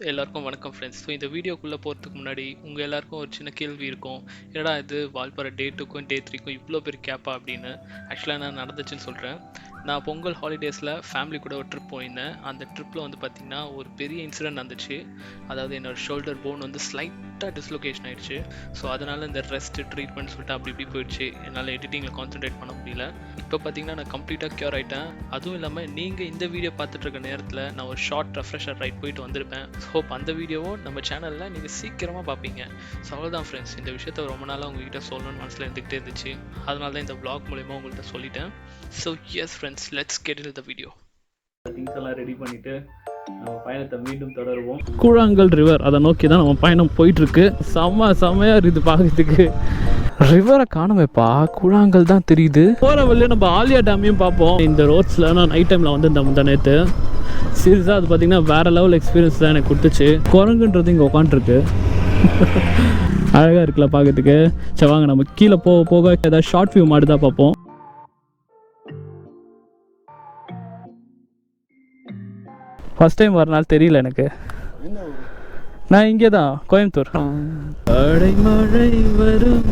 எல்லாருக்கும் வணக்கம் friends. So இந்த வீடியோக்குள்ளே போகிறதுக்கு முன்னாடி உங்கள் எல்லாருக்கும் ஒரு சின்ன கேள்வி இருக்கும். என்னடா இது வால்பாறை டே 2க்கும் டே 3க்கும் இவ்வளோ பெரிய கேப்பா அப்படின்னு. ஆக்சுவலாக நான் நடந்துச்சுன்னு சொல்கிறேன். நான் பொங்கல் ஹாலிடேஸில் ஃபேமிலி கூட ஒரு ட்ரிப் போயிருந்தேன். அந்த ட்ரிப்பில் வந்து பார்த்திங்கன்னா ஒரு பெரிய இன்சிடென்ட் நடந்துச்சு. அதாவது என்னோடய ஷோல்டர் போன் வந்து ஸ்லைட்டாக டிஸ்லொகேஷன் ஆகிடுச்சு. ஸோ அதனால் இந்த ரெஸ்ட்டு ட்ரீட்மெண்ட் சொல்லிட்டு அப்படி இப்படி போயிடுச்சு. என்னால் எடிட்டிங்கில் கான்சன்ட்ரேட் பண்ண முடியல. இப்போ பார்த்தீங்கன்னா நான் கம்ப்ளீட்டாக க்யூர் ஆகிட்டேன். அதுவும் இல்லாமல் நீங்கள் இந்த வீடியோ பார்த்துட்டு இருக்க நேரத்தில் நான் ஒரு ஷார்ட் ரெஃப்ரெஷர் ரைட் போயிட்டு வந்திருப்பேன். ஹோப் அந்த வீடியோவும் நம்ம சேனலில் நீங்கள் சீக்கிரமாக பார்ப்பீங்க. ஸோ அவ்வளோதான் ஃப்ரெண்ட்ஸ், இந்த விஷயத்த ரொம்ப நாளாக உங்ககிட்ட சொல்லணும்னு மனசில் இருந்துகிட்டே இருந்துச்சு. அதனால தான் இந்த vlog மூலமா உங்கள்கிட்ட சொல்லிட்டேன். So S friends, let's get into the video. Things எல்லாம் ரெடி பண்ணிட்டு நம்ம பயணத்தை மீண்டும் தொடருவோம். கூழாங்கல் ரிவர் அதை நோக்கி தான் நம்ம பயணம் போயிட்டுருக்கு. செம்மையாக இருக்குது பார்க்கறதுக்கு. ரிவரை காணமேப்பா, கூழாங்கல் தான் தெரியுது. போகிற வழியே நம்ம ஆலியா டேமையும் பார்ப்போம். இந்த ரோட்ஸில் நான் நைட் டைமில் வந்து இந்த முந்தா நேற்று சீரியஸாக அது பார்த்திங்கன்னா வேறு லெவல் எக்ஸ்பீரியன்ஸ் தான் எனக்கு கொடுத்துச்சு. குரங்குன்றது இங்கே உட்காந்துருக்கு. அழகாக இருக்குல்ல பார்க்கறதுக்கு. சரி வாங்க நம்ம கீழே போக போக ஏதாவது ஷார்ட் வியூ மாடு தான் பார்ப்போம். ஃபஸ்ட் டைம் வரனால தெரியல எனக்கு. நான் இங்கே தான் கோயம்புத்தூர். அடைமழை வரும்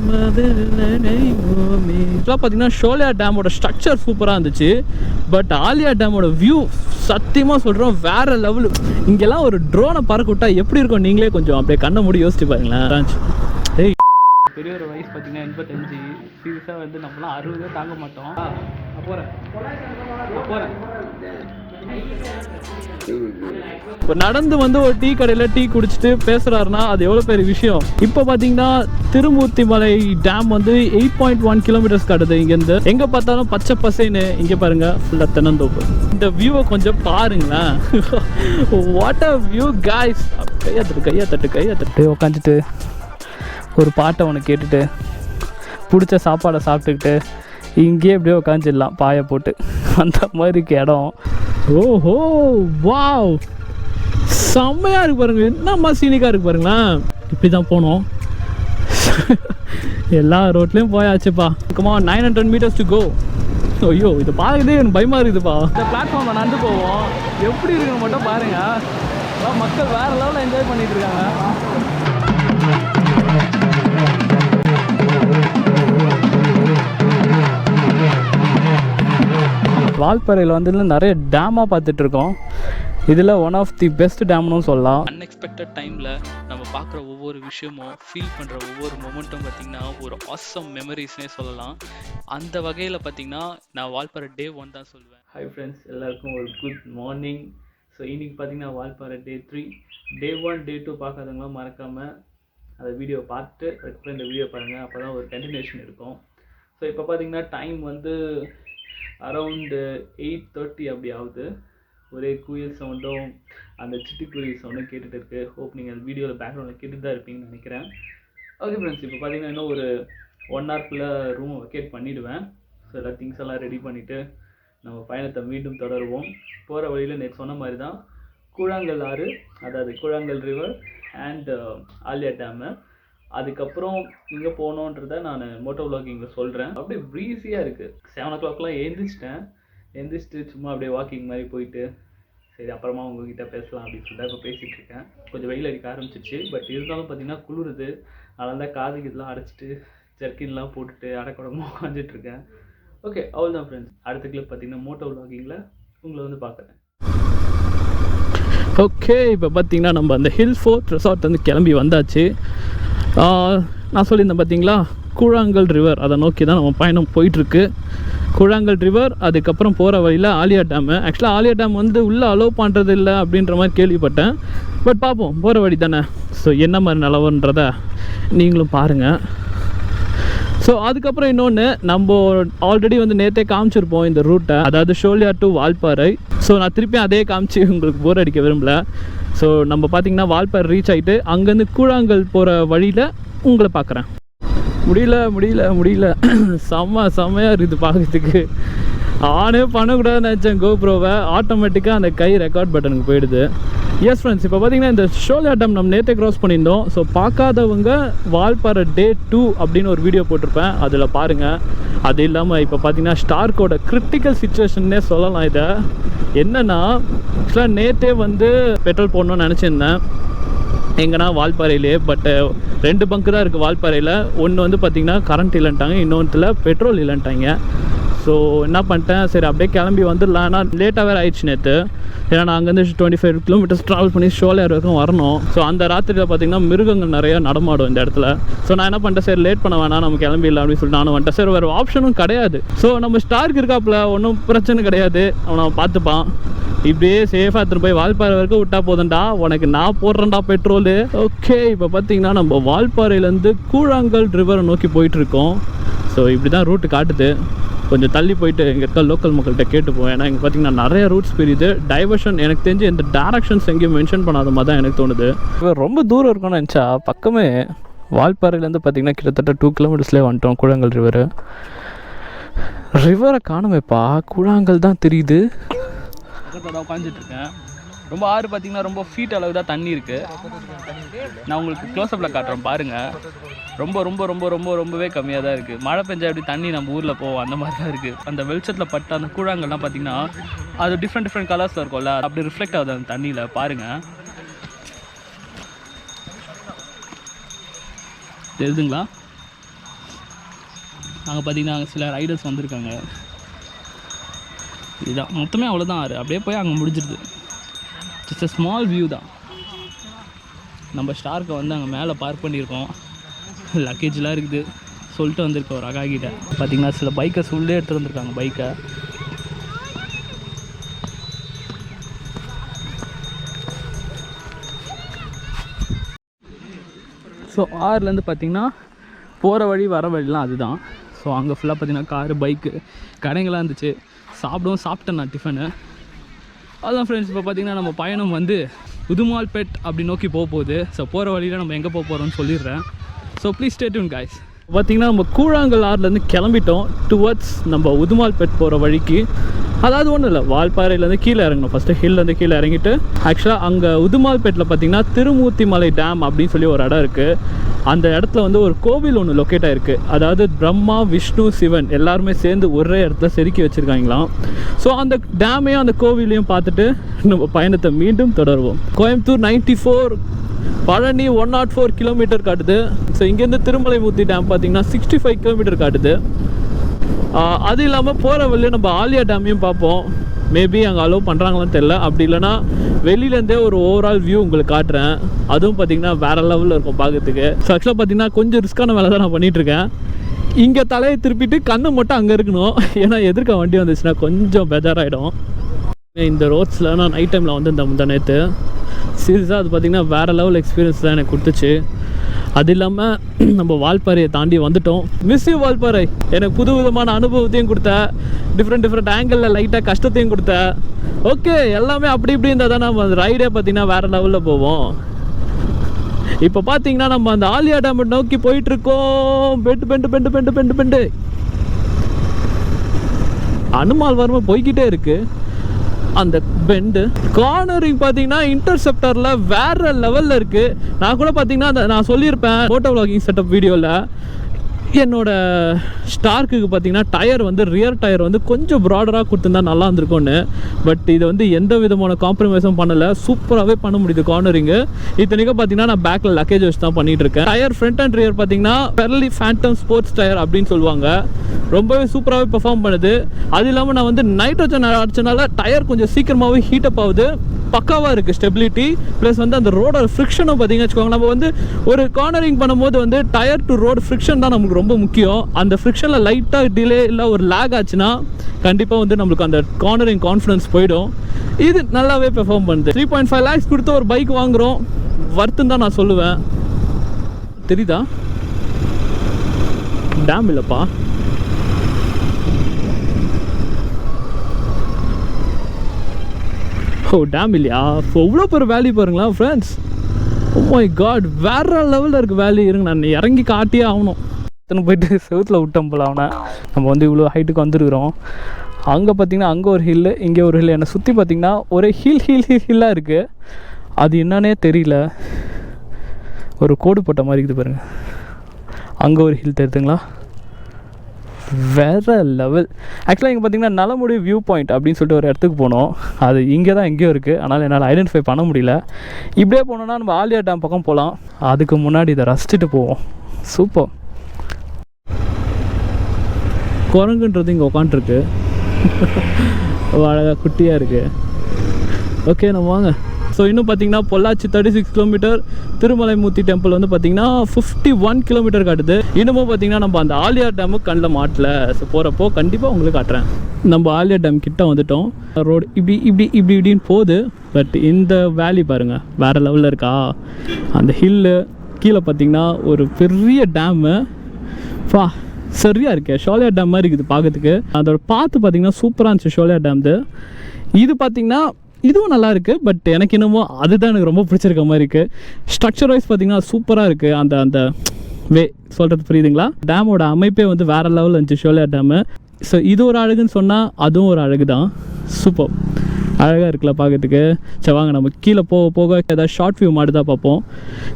பார்த்தீங்கன்னா ஷோலியா டேமோட ஸ்ட்ரக்சர் சூப்பராக இருந்துச்சு. பட் ஆலியா டேமோட வியூ சத்தியமாக சொல்கிறோம் வேறு லெவலு. இங்கெல்லாம் ஒரு ட்ரோனை பறக்க விட்டா எப்படி இருக்கும் நீங்களே கொஞ்சம் அப்படியே கண்ணை மூடி யோசிச்சு பாருங்களேன். ஏய், பெரிய ஒரு வயசு பார்த்தீங்கன்னா 85. சீரியஸாக வந்து நம்மளாம் 60 தாங்க மாட்டோம். போகிறேன் இப்போ நடந்து வந்து ஒரு டீ கடையில் டீ குடிச்சிட்டு பேசுகிறாருன்னா அது எவ்வளோ பெரிய விஷயம். இப்போ பார்த்தீங்கன்னா திருமூர்த்தி மலை டேம் வந்து 8.1 கிலோமீட்டர்ஸ் காட்டுது இங்கேருந்து. எங்கே பார்த்தாலும் பச்சை பசைன்னு. இங்கே பாருங்க ஃபுல்லாக தென்னந்தோப்பு. இந்த வியூவை கொஞ்சம் பாருங்களேன். What a view guys. கையை தட்டு உக்காந்துட்டு ஒரு பாட்டை ஒன்று கேட்டுட்டு பிடிச்ச சாப்பாடை சாப்பிட்டுக்கிட்டு இங்கேயே எப்படியோ உட்காந்துடலாம் பாயை போட்டு. அந்த மாதிரிக்கு இடம். ஓஹோ வாவ், செம்மையாக இருக்கு பாருங்க. என்னம்மா சீனிக்காக இருக்கு பாருங்களேன். இப்படி தான் போனோம். எல்லா ரோட்லேயும் போயாச்சுப்பா. Come on 900 meters to go. ஐயோ, இதை பார்க்குறதே எனக்கு பயமாக இருக்குதுப்பா. இந்த பிளாட்ஃபார்மில் நடந்து போவோம். எப்படி இருக்குன்னு மட்டும் பாருங்கள். மக்கள் வேறு லெவலில் என்ஜாய் பண்ணிட்டு இருக்காங்க. வால்பாறையில் வந்து நிறைய டேமாக பார்த்துட்ருக்கோம். இதில் ஒன் ஆஃப் தி பெஸ்ட் டேம்னு சொல்லலாம். அன்எக்ஸ்பெக்டட் டைமில் நம்ம பார்க்குற ஒவ்வொரு விஷயமும் ஃபீல் பண்ணுற ஒவ்வொரு மொமெண்ட்டும் பார்த்திங்கன்னா ஒரு ஆசம் மெமரிஸ்னே சொல்லலாம். அந்த வகையில் பார்த்திங்கன்னா நான் வால்பாறை டே 1 தான் சொல்லுவேன். ஹாய் ஃப்ரெண்ட்ஸ், எல்லாருக்கும் ஒரு குட் மார்னிங். ஸோ இன்றைக்கி பார்த்தீங்கன்னா வால்பாறை டே 3. டே 1 டே 2 பார்க்காதவங்களாம் மறக்காமல் அந்த வீடியோ பார்த்துட்டு அதுக்கப்புறம் இந்த வீடியோ பாருங்கள். அப்போ தான் ஒரு கண்டினியூஷன் இருக்கும். ஸோ இப்போ பார்த்தீங்கன்னா டைம் வந்து அரவுண்டு 8:30 அப்படி ஆகுது. ஒரே குயில் சவுண்டும் அந்த சிட்டுக்குருவி சவுண்டும் கேட்டுகிட்டு இருக்குது. ஹோப் நீங்கள் அந்த வீடியோவில் பேக்ரவுண்டில் கேட்டுட்டு தான் இருப்பீங்கன்னு நினைக்கிறேன். ஓகே ஃப்ரெண்ட்ஸ், இப்போ பார்த்தீங்கன்னா இன்னும் ஒரு 1 ஹவர்க்குள்ளே ரூமை வெக்கேட் பண்ணிவிடுவேன். ஸோ எல்லா திங்ஸ் எல்லாம் ரெடி பண்ணிவிட்டு நம்ம பயணத்தை மீண்டும் தொடருவோம். போகிற வழியில் நேற்று சொன்ன மாதிரி தான் கூழாங்கல் ஆறு, அதாவது கூழாங்கல் ரிவர் அண்ட் ஆலியா டேமு. அதுக்கப்புறம் இங்கே போனோன்றதை நான் மோட்டோ விளாகிங்கில் சொல்கிறேன். அப்படியே ப்ரீஸியாக இருக்குது. 7 o'clockலாம் எழுந்திரிச்சிட்டு சும்மா அப்படியே வாக்கிங் மாதிரி போயிட்டு சரி அப்புறமா உங்ககிட்ட பேசலாம் அப்படின்னு சொல்லிட்டு இப்போ பேசிகிட்டு இருக்கேன். கொஞ்சம் வெயில் அடிக்க ஆரம்பிச்சிச்சு. பட் இருந்தாலும் பார்த்திங்கன்னா குளிருது. அதனால தான் காது இதெல்லாம் அடைச்சிட்டு ஜர்க்கின்லாம் போட்டுட்டு அடக்கடமாக உட்காந்துட்ருக்கேன். ஓகே, அவ்வளோதான் ஃப்ரெண்ட்ஸ். அடுத்த கிளிப் பார்த்திங்கன்னா மோட்டோ விளாகிங்கில் உங்களை வந்து பார்க்குறேன். ஓகே, இப்போ பார்த்தீங்கன்னா நம்ம அந்த ஹில் ஃபோர்ட் ரெசார்ட் வந்து கிளம்பி வந்தாச்சு. நான் சொல்லியிருந்தேன் பார்த்தீங்களா, கூழாங்கல் ரிவர் அதை நோக்கி தான் நம்ம பயணம் போயிட்டுருக்கு. கூழாங்கல் ரிவர், அதுக்கப்புறம் போகிற வழியில் ஆலியா டேமு. ஆக்சுவலாக ஆலியா டேம் வந்து உள்ளே அலோவ் பண்ணுறது இல்லை அப்படின்ற மாதிரி கேள்விப்பட்டேன். பட் பார்ப்போம், போகிற வழி தானே. ஸோ என்ன மாதிரி நிலவரன்றதை நீங்களும் பாருங்கள். ஸோ அதுக்கப்புறம் இன்னொன்று, நம்ம ஆல்ரெடி வந்து நேற்றே காமிச்சிருப்போம் இந்த ரூட்டை, அதாவது ஷோலியா டு வால்பாறை. ஸோ நான் திருப்பி அதே காமிச்சு உங்களுக்கு போர் அடிக்க விரும்பல. ஸோ நம்ம பார்த்திங்கன்னா வால்பாறை ரீச் ஆகிட்டு அங்கேருந்து கூழாங்கல் போகிற வழியில் உங்களை பார்க்குறேன். முடியல செம்மையாக இருக்குது பார்க்கறதுக்கு. ஆனே பண்ணக்கூடாதுன்னு நினச்சேன் கோப்ரோவை. ஆட்டோமேட்டிக்காக அந்த கை ரெக்கார்ட் பட்டனுக்கு போயிடுது. எஸ் ஃப்ரெண்ட்ஸ், இப்போ பார்த்தீங்கன்னா இந்த ஷோலே டேம் நம்ம நேற்றே க்ராஸ் பண்ணியிருந்தோம். ஸோ பார்க்காதவங்க வால்பாறை Day 2 அப்படின்னு ஒரு வீடியோ போட்டிருப்பேன், அதில் பாருங்கள். அது இல்லாமல் இப்போ பார்த்தீங்கன்னா ஸ்டார்க்கோட கிரிட்டிக்கல் சுச்சுவேஷன்னே சொல்லலாம். இதை என்னென்னா, ஆக்சுவலாக நேற்றே வந்து பெட்ரோல் போடணும்னு நினச்சிருந்தேன் எங்கன்னா வால்பாறையிலே. பட்டு 2 பங்கு தான் இருக்குது வால்பாறையில். ஒன்று வந்து பார்த்திங்கன்னா கரண்ட் இல்லைன்ட்டாங்க, இன்னொன்றுல பெட்ரோல் இல்லைன்ட்டாங்க. ஸோ என்ன பண்ணிட்டேன், சரி அப்படியே கிளம்பி வந்துடலாம். ஆனால் லேட்டாக வேறு ஆயிடுச்சு நேற்று. ஏன்னா நான் அங்கேருந்து 25 கிலோமீட்டர்ஸ் ட்ராவல் பண்ணி ஷோலேர் வரைக்கும் வரணும். ஸோ அந்த ராத்திரியில் பார்த்திங்கன்னா மிருகங்கள் நிறையா நடமாடும் இந்த இடத்துல. ஸோ நான் என்ன பண்ணிட்டேன், சரி லேட் பண்ண வேணாம், நம்ம கிளம்பிடலாம் அப்படின்னு சொல்லிட்டு நானும் வந்துட்டேன். சரி வேறு ஆப்ஷனும் கிடையாது. ஸோ நம்ம ஸ்டார்க் இருக்காப்புல, ஒன்றும் பிரச்சனை கிடையாது, அவனை பார்த்துப்பான். இப்படியே சேஃபாக எடுத்துகிட்டு போய் வால்பாறை வரைக்கும் விட்டா போதும்டா, உனக்கு நான் போடுறேன்டா பெட்ரோலு. ஓகே, இப்போ பார்த்தீங்கன்னா நம்ம வால்பாறையிலேருந்து கூழாங்கல் ரிவரை நோக்கி போயிட்டுருக்கோம். ஸோ இப்படி தான் ரூட்டு காட்டுது. கொஞ்சம் தள்ளி போயிட்டு இங்கே இருக்க லோக்கல் மக்கள்கிட்ட கேட்டு போவேன். ஏன்னா இங்கே பார்த்தீங்கன்னா நிறைய ரூட்ஸ் பிரியுது. டைவர்ஷன் எனக்கு தெரிஞ்சு இந்த டேரக்ஷன்ஸ் எங்கேயும் மென்ஷன் பண்ணாத மாதிரி தான் எனக்கு தோணுது. இப்போ ரொம்ப தூரம் இருக்கும்னு நினச்சா பக்கமே வால்பாறையிலேருந்து பார்த்தீங்கன்னா கிட்டத்தட்ட 2 கிலோமீட்டர்ஸ்லேயே வந்துட்டோம் கூழாங்கல் ரிவரு. ரிவரை காணுமேப்பா, கூழாங்கல் தான் தெரியுது. பக்கத்தில் தான் உட்காந்துட்ருக்கேன். ரொம்ப ஆறு பார்த்தீங்கன்னா ரொம்ப ஃபீட் அளவு தான் தண்ணி இருக்குது. நான் உங்களுக்கு க்ளோஸ்அப்பில் காட்டுறேன் பாருங்கள். ரொம்ப ரொம்ப ரொம்ப ரொம்ப ரொம்பவே கம்மியாக தான் இருக்குது. மழை பெஞ்சா எப்படி தண்ணி நம்ம ஊரில் போவோம் அந்த மாதிரி தான் இருக்குது. அந்த வெளிச்சத்தில் பட்ட அந்த கூழாங்கல்லாம் பார்த்திங்கன்னா அது டிஃப்ரெண்ட் கலர்ஸில் இருக்கும்ல, அப்படி ரிஃப்ளெக்ட் ஆகுது அந்த தண்ணியில் பாருங்கள். தெரியுதுங்களா? அங்கே பார்த்திங்கன்னா அங்கே சில ரைடர்ஸ் வந்திருக்காங்க. இதுதான் மொத்தமே அவ்வளோதான் ஆறு. அப்படியே போய் அங்கே முடிஞ்சிடுது. ஜஸ்ட் அ ஸ்மால் வியூ தான். நம்ம ஸ்டார்க்கை வந்து அங்கே மேலே பார்க் பண்ணியிருக்கோம். லக்கேஜெலாம் இருக்குது சொல்லிட்டு வந்திருக்கோம் ஒரு அக்காக்கிட்ட. பார்த்திங்கன்னா சில பைக்கர்ஸ் உள்ளே எடுத்துகிட்டு வந்திருக்காங்க பைக்கை. ஸோ ஆறுலேருந்து பார்த்திங்கன்னா போகிற வழி வர வழிலாம் அதுதான். ஸோ அங்கே ஃபுல்லாக பார்த்திங்கன்னா காரு பைக்கு கடைங்களாம் இருந்துச்சு. சாப்பிட்டேன் நான் டிஃபனு. அதுதான் ஃப்ரெண்ட்ஸ், இப்போ பார்த்திங்கன்னா நம்ம பயணம் வந்து உதுமால்பேட் அப்படி நோக்கி போகுது. ஸோ போகிற வழியில் நம்ம எங்கே போகிறோம்னு சொல்லிடுறேன். So please stay tune guys. பார்த்திங்கன்னா நம்ம கூழாங்கல் ஆறுலேருந்து கிளம்பிட்டோம் டுவர்ட்ஸ் நம்ம உதுமால்பேட் போகிற வழிக்கு. அதாவது ஒன்றும் இல்லை, வால்பாறையிலேருந்து கீழே இறங்கணும். ஃபஸ்ட்டு ஹில்லேருந்து கீழே இறங்கிட்டு ஆக்சுவலாக அங்கே உதுமால்பேட்டில் பார்த்திங்கன்னா திருமூர்த்திமலை டேம் அப்படின்னு சொல்லி ஒரு இடம் இருக்குது. அந்த இடத்துல வந்து ஒரு கோவில் ஒன்று லொக்கேட் ஆகிருக்கு. அதாவது பிரம்மா விஷ்ணு சிவன் எல்லாருமே சேர்ந்து ஒரே இடத்துல செதுக்கி வச்சுருக்காங்களாம். ஸோ அந்த டேமையும் அந்த கோவிலையும் பார்த்துட்டு நம்ம பயணத்தை மீண்டும் தொடருவோம். கோயம்புத்தூர் 94, பழனி 104 கிலோமீட்டர் காட்டுது. ஸோ இங்கேருந்து திருமலைமூர்த்தி டேம் பார்த்திங்கன்னா 65 கிலோமீட்டர் காட்டுது. அது இல்லாமல் போகிற வழியில் நம்ம ஆலியா டேமையும் பார்ப்போம். மேபி அங்கே அலோவ் பண்ணுறாங்களான்னு தெரில. அப்படி இல்லைனா வெளியிலேருந்தே ஒரு ஓவரால் வியூ உங்களுக்கு காட்டுறேன். அதுவும் பார்த்திங்கன்னா வேறு லெவலில் இருக்கும் பார்க்கறதுக்கு. ஸோ ஆக்சுவலாக பார்த்திங்கன்னா கொஞ்சம் ரிஸ்க்கான வேலை தான் நான் பண்ணிகிட்ருக்கேன். இங்கே தலையை திருப்பிட்டு கண்ணு மட்டும் அங்கே இருக்கணும். ஏன்னா எதிர்க்க வண்டி வந்துச்சுன்னா கொஞ்சம் பெஜாராகிடும். இந்த ரோட்ஸில் நான் நைட் டைமில் வந்து இந்த முந்தா நேற்று சீரியஸாக அது பார்த்திங்கன்னா வேறு லெவல் எக்ஸ்பீரியன்ஸ் தான் எனக்கு கொடுத்துச்சு. அது இல்லாமல் நம்ம வால்பாறையை தாண்டி வந்துட்டோம். Miss you Valparai. எனக்கு புது விதமான அனுபவத்தையும் கொடுத்த, டிஃப்ரெண்ட் ஆங்கிளில் லைட்டாக கஷ்டத்தையும் கொடுத்த. ஓகே, எல்லாமே அப்படி இப்படி இருந்தால் தான் நம்ம அந்த ரைடே பார்த்திங்கன்னா வேறு லெவலில் போவோம். இப்போ பார்த்தீங்கன்னா நம்ம அந்த ஆலியா டேம் நோக்கி போயிட்டுருக்கோம். பெண்டு அனுமால் வரமா போய்கிட்டே இருக்குது அந்த பெண்டு. கார்னரிங் பார்த்தீங்கன்னா இன்டர்செப்டரில் வேறு லெவலில் இருக்குது. நான் கூட பார்த்தீங்கன்னா நான் சொல்லியிருப்பேன் ஃபோட்டோ விளாகிங் செட்டப் வீடியோவில், என்னோட ஸ்டார்க்குக்கு பார்த்தீங்கன்னா டயர் வந்து ரியர் டயர் வந்து கொஞ்சம் ப்ராடராக கொடுத்துருந்தா நல்லா இருந்திருக்கும்னு. பட் இதை வந்து எந்த விதமான காம்ப்ரமைஸும் பண்ணலை, சூப்பராகவே பண்ண முடியுது கார்னரிங்கு. இத்தனைக்கும் பார்த்தீங்கன்னா நான் பேக்கில் லக்கேஜ் வச்சு தான் பண்ணிகிட்டு இருக்கேன். டயர் ஃப்ரண்ட் அண்ட் ரியர் பார்த்தீங்கன்னா பெர்லி ஃபேண்டம் ஸ்போர்ட்ஸ் டயர் அப்படின்னு சொல்லுவாங்க. ரொம்பவே சூப்பராகவே பெர்ஃபார்ம் பண்ணுது. அது இல்லாமல் நான் வந்து நைட்ரோஜன் அடிச்சனால டயர் கொஞ்சம் சீக்கிரமாகவே ஹீட்டப் ஆகுது. பக்காவாக இருக்குது ஸ்டெபிலிட்டி. ப்ளஸ் வந்து அந்த ரோடோட ஃப்ரிக்ஷனும் பார்த்தீங்கன்னு வச்சுக்கோங்க, நம்ம வந்து ஒரு கார்னரிங் பண்ணும்போது வந்து டயர் டு ரோடு ஃப்ரிக்ஷன் தான் நமக்கு ரொம்ப முக்கியம். அந்த ஃப்ரிக்ஷனில் லைட்டாக டிலே இல்லை ஒரு லேக் ஆச்சுன்னா கண்டிப்பாக வந்து நம்மளுக்கு அந்த கார்னரிங் கான்ஃபிடன்ஸ் போயிடும். இது நல்லாவே பெர்ஃபார்ம் பண்ணுது. 3.5 lakhs கொடுத்து ஒரு பைக் வாங்குகிறோம், வர்த்துன்னு தான் நான் சொல்லுவேன். தெரியுதா? டேம் இல்லைப்பா, ஓ டேம் இல்லையா? எவ்வளோ பேர் வேலி பாருங்களா ஃப்ரெண்ட்ஸ். ஓ மை காட், வேறு லெவலில் இருக்குது வேலி. இருங்க நான் இறங்கி காட்டியே ஆகணும். இத்தனை போயிட்டு செவுத்தில் விட்டோம் போல அவனை. நம்ம வந்து இவ்வளோ ஹைட்டுக்கு வந்துருக்குறோம். அங்கே பார்த்திங்கன்னா அங்கே ஒரு ஹில்லு, இங்கே ஒரு ஹில். என்னை சுற்றி பார்த்திங்கன்னா ஒரே ஹில்லாக இருக்குது. அது என்னன்னே தெரியல, ஒரு கோடு போட்ட மாதிரி இருக்குது பாருங்கள். அங்கே ஒரு ஹில் தெரியுதுங்களா, வேறு லெவல். ஆக்சுவலாக இங்கே பார்த்தீங்கன்னா நலமுடி வியூ பாயிண்ட் அப்படின்னு சொல்லிட்டு ஒரு இடத்துக்கு போனோம். அது இங்கே தான் எங்கேயோ இருக்குது, ஆனால் என்னால் ஐடென்டிஃபை பண்ண முடியல. இப்படியே போனோன்னா நம்ம ஆலியா டேம் பக்கம் போகலாம். அதுக்கு முன்னாடி இதை ரசிச்சுட்டு போவோம். சூப்பர். குரங்குன்றது இங்கே உட்காண்ட்ருக்கு, அழகாக குட்டியாக இருக்குது. ஓகே, நம்ம வாங்க. ஸோ இன்னும் பார்த்தீங்கன்னா பொள்ளாச்சி 36 கிலோமீட்டர், திருமலைமூர்த்தி டெம்பிள் வந்து பார்த்தீங்கன்னா 51 கிலோமீட்டர் காட்டுது. இன்னமும் பார்த்தீங்கன்னா நம்ம அந்த ஆலியா டேமுக்கு கண்ணில் மாட்டல. ஸோ போகிறப்போ கண்டிப்பாக உங்களுக்கு காட்டுறேன். நம்ம ஆலியா டேம் கிட்ட வந்துட்டோம். ரோடு இப்படின்னு போகுது. பட் இந்த வேலி பாருங்கள், வேறு லெவலில் இருக்கா. அந்த ஹில்லு கீழே பார்த்தீங்கன்னா ஒரு பெரிய டேமு, சரியாக இருக்கு. ஷோலியா டேம் மாதிரி இருக்குது பார்க்கறதுக்கு. அதோட பார்த்து பார்த்தீங்கன்னா சூப்பராக இருந்துச்சு ஷோலியா டேம்து. இது பார்த்தீங்கன்னா இதுவும் நல்லா இருக்குது. பட் எனக்கு என்னமோ அதுதான் எனக்கு ரொம்ப பிடிச்சிருக்க மாதிரி இருக்குது. ஸ்ட்ரக்சர் வைஸ் பார்த்தீங்கன்னா சூப்பராக இருக்குது. அந்த வே சொல்கிறது புரியுதுங்களா. டேமோட அமைப்பே வந்து வேறு லெவலில் இருந்துச்சு ஷோலியா டேமு. ஸோ இது ஒரு அழகுன்னு சொன்னால் அதுவும் ஒரு அழகு தான். சூப்பர், அழகாக இருக்குல்ல பார்க்கறதுக்கு. சரி வாங்க, நம்ம கீழே போக போக ஏதாவது ஷார்ட் வியூ மாதிரி தான் பார்ப்போம்.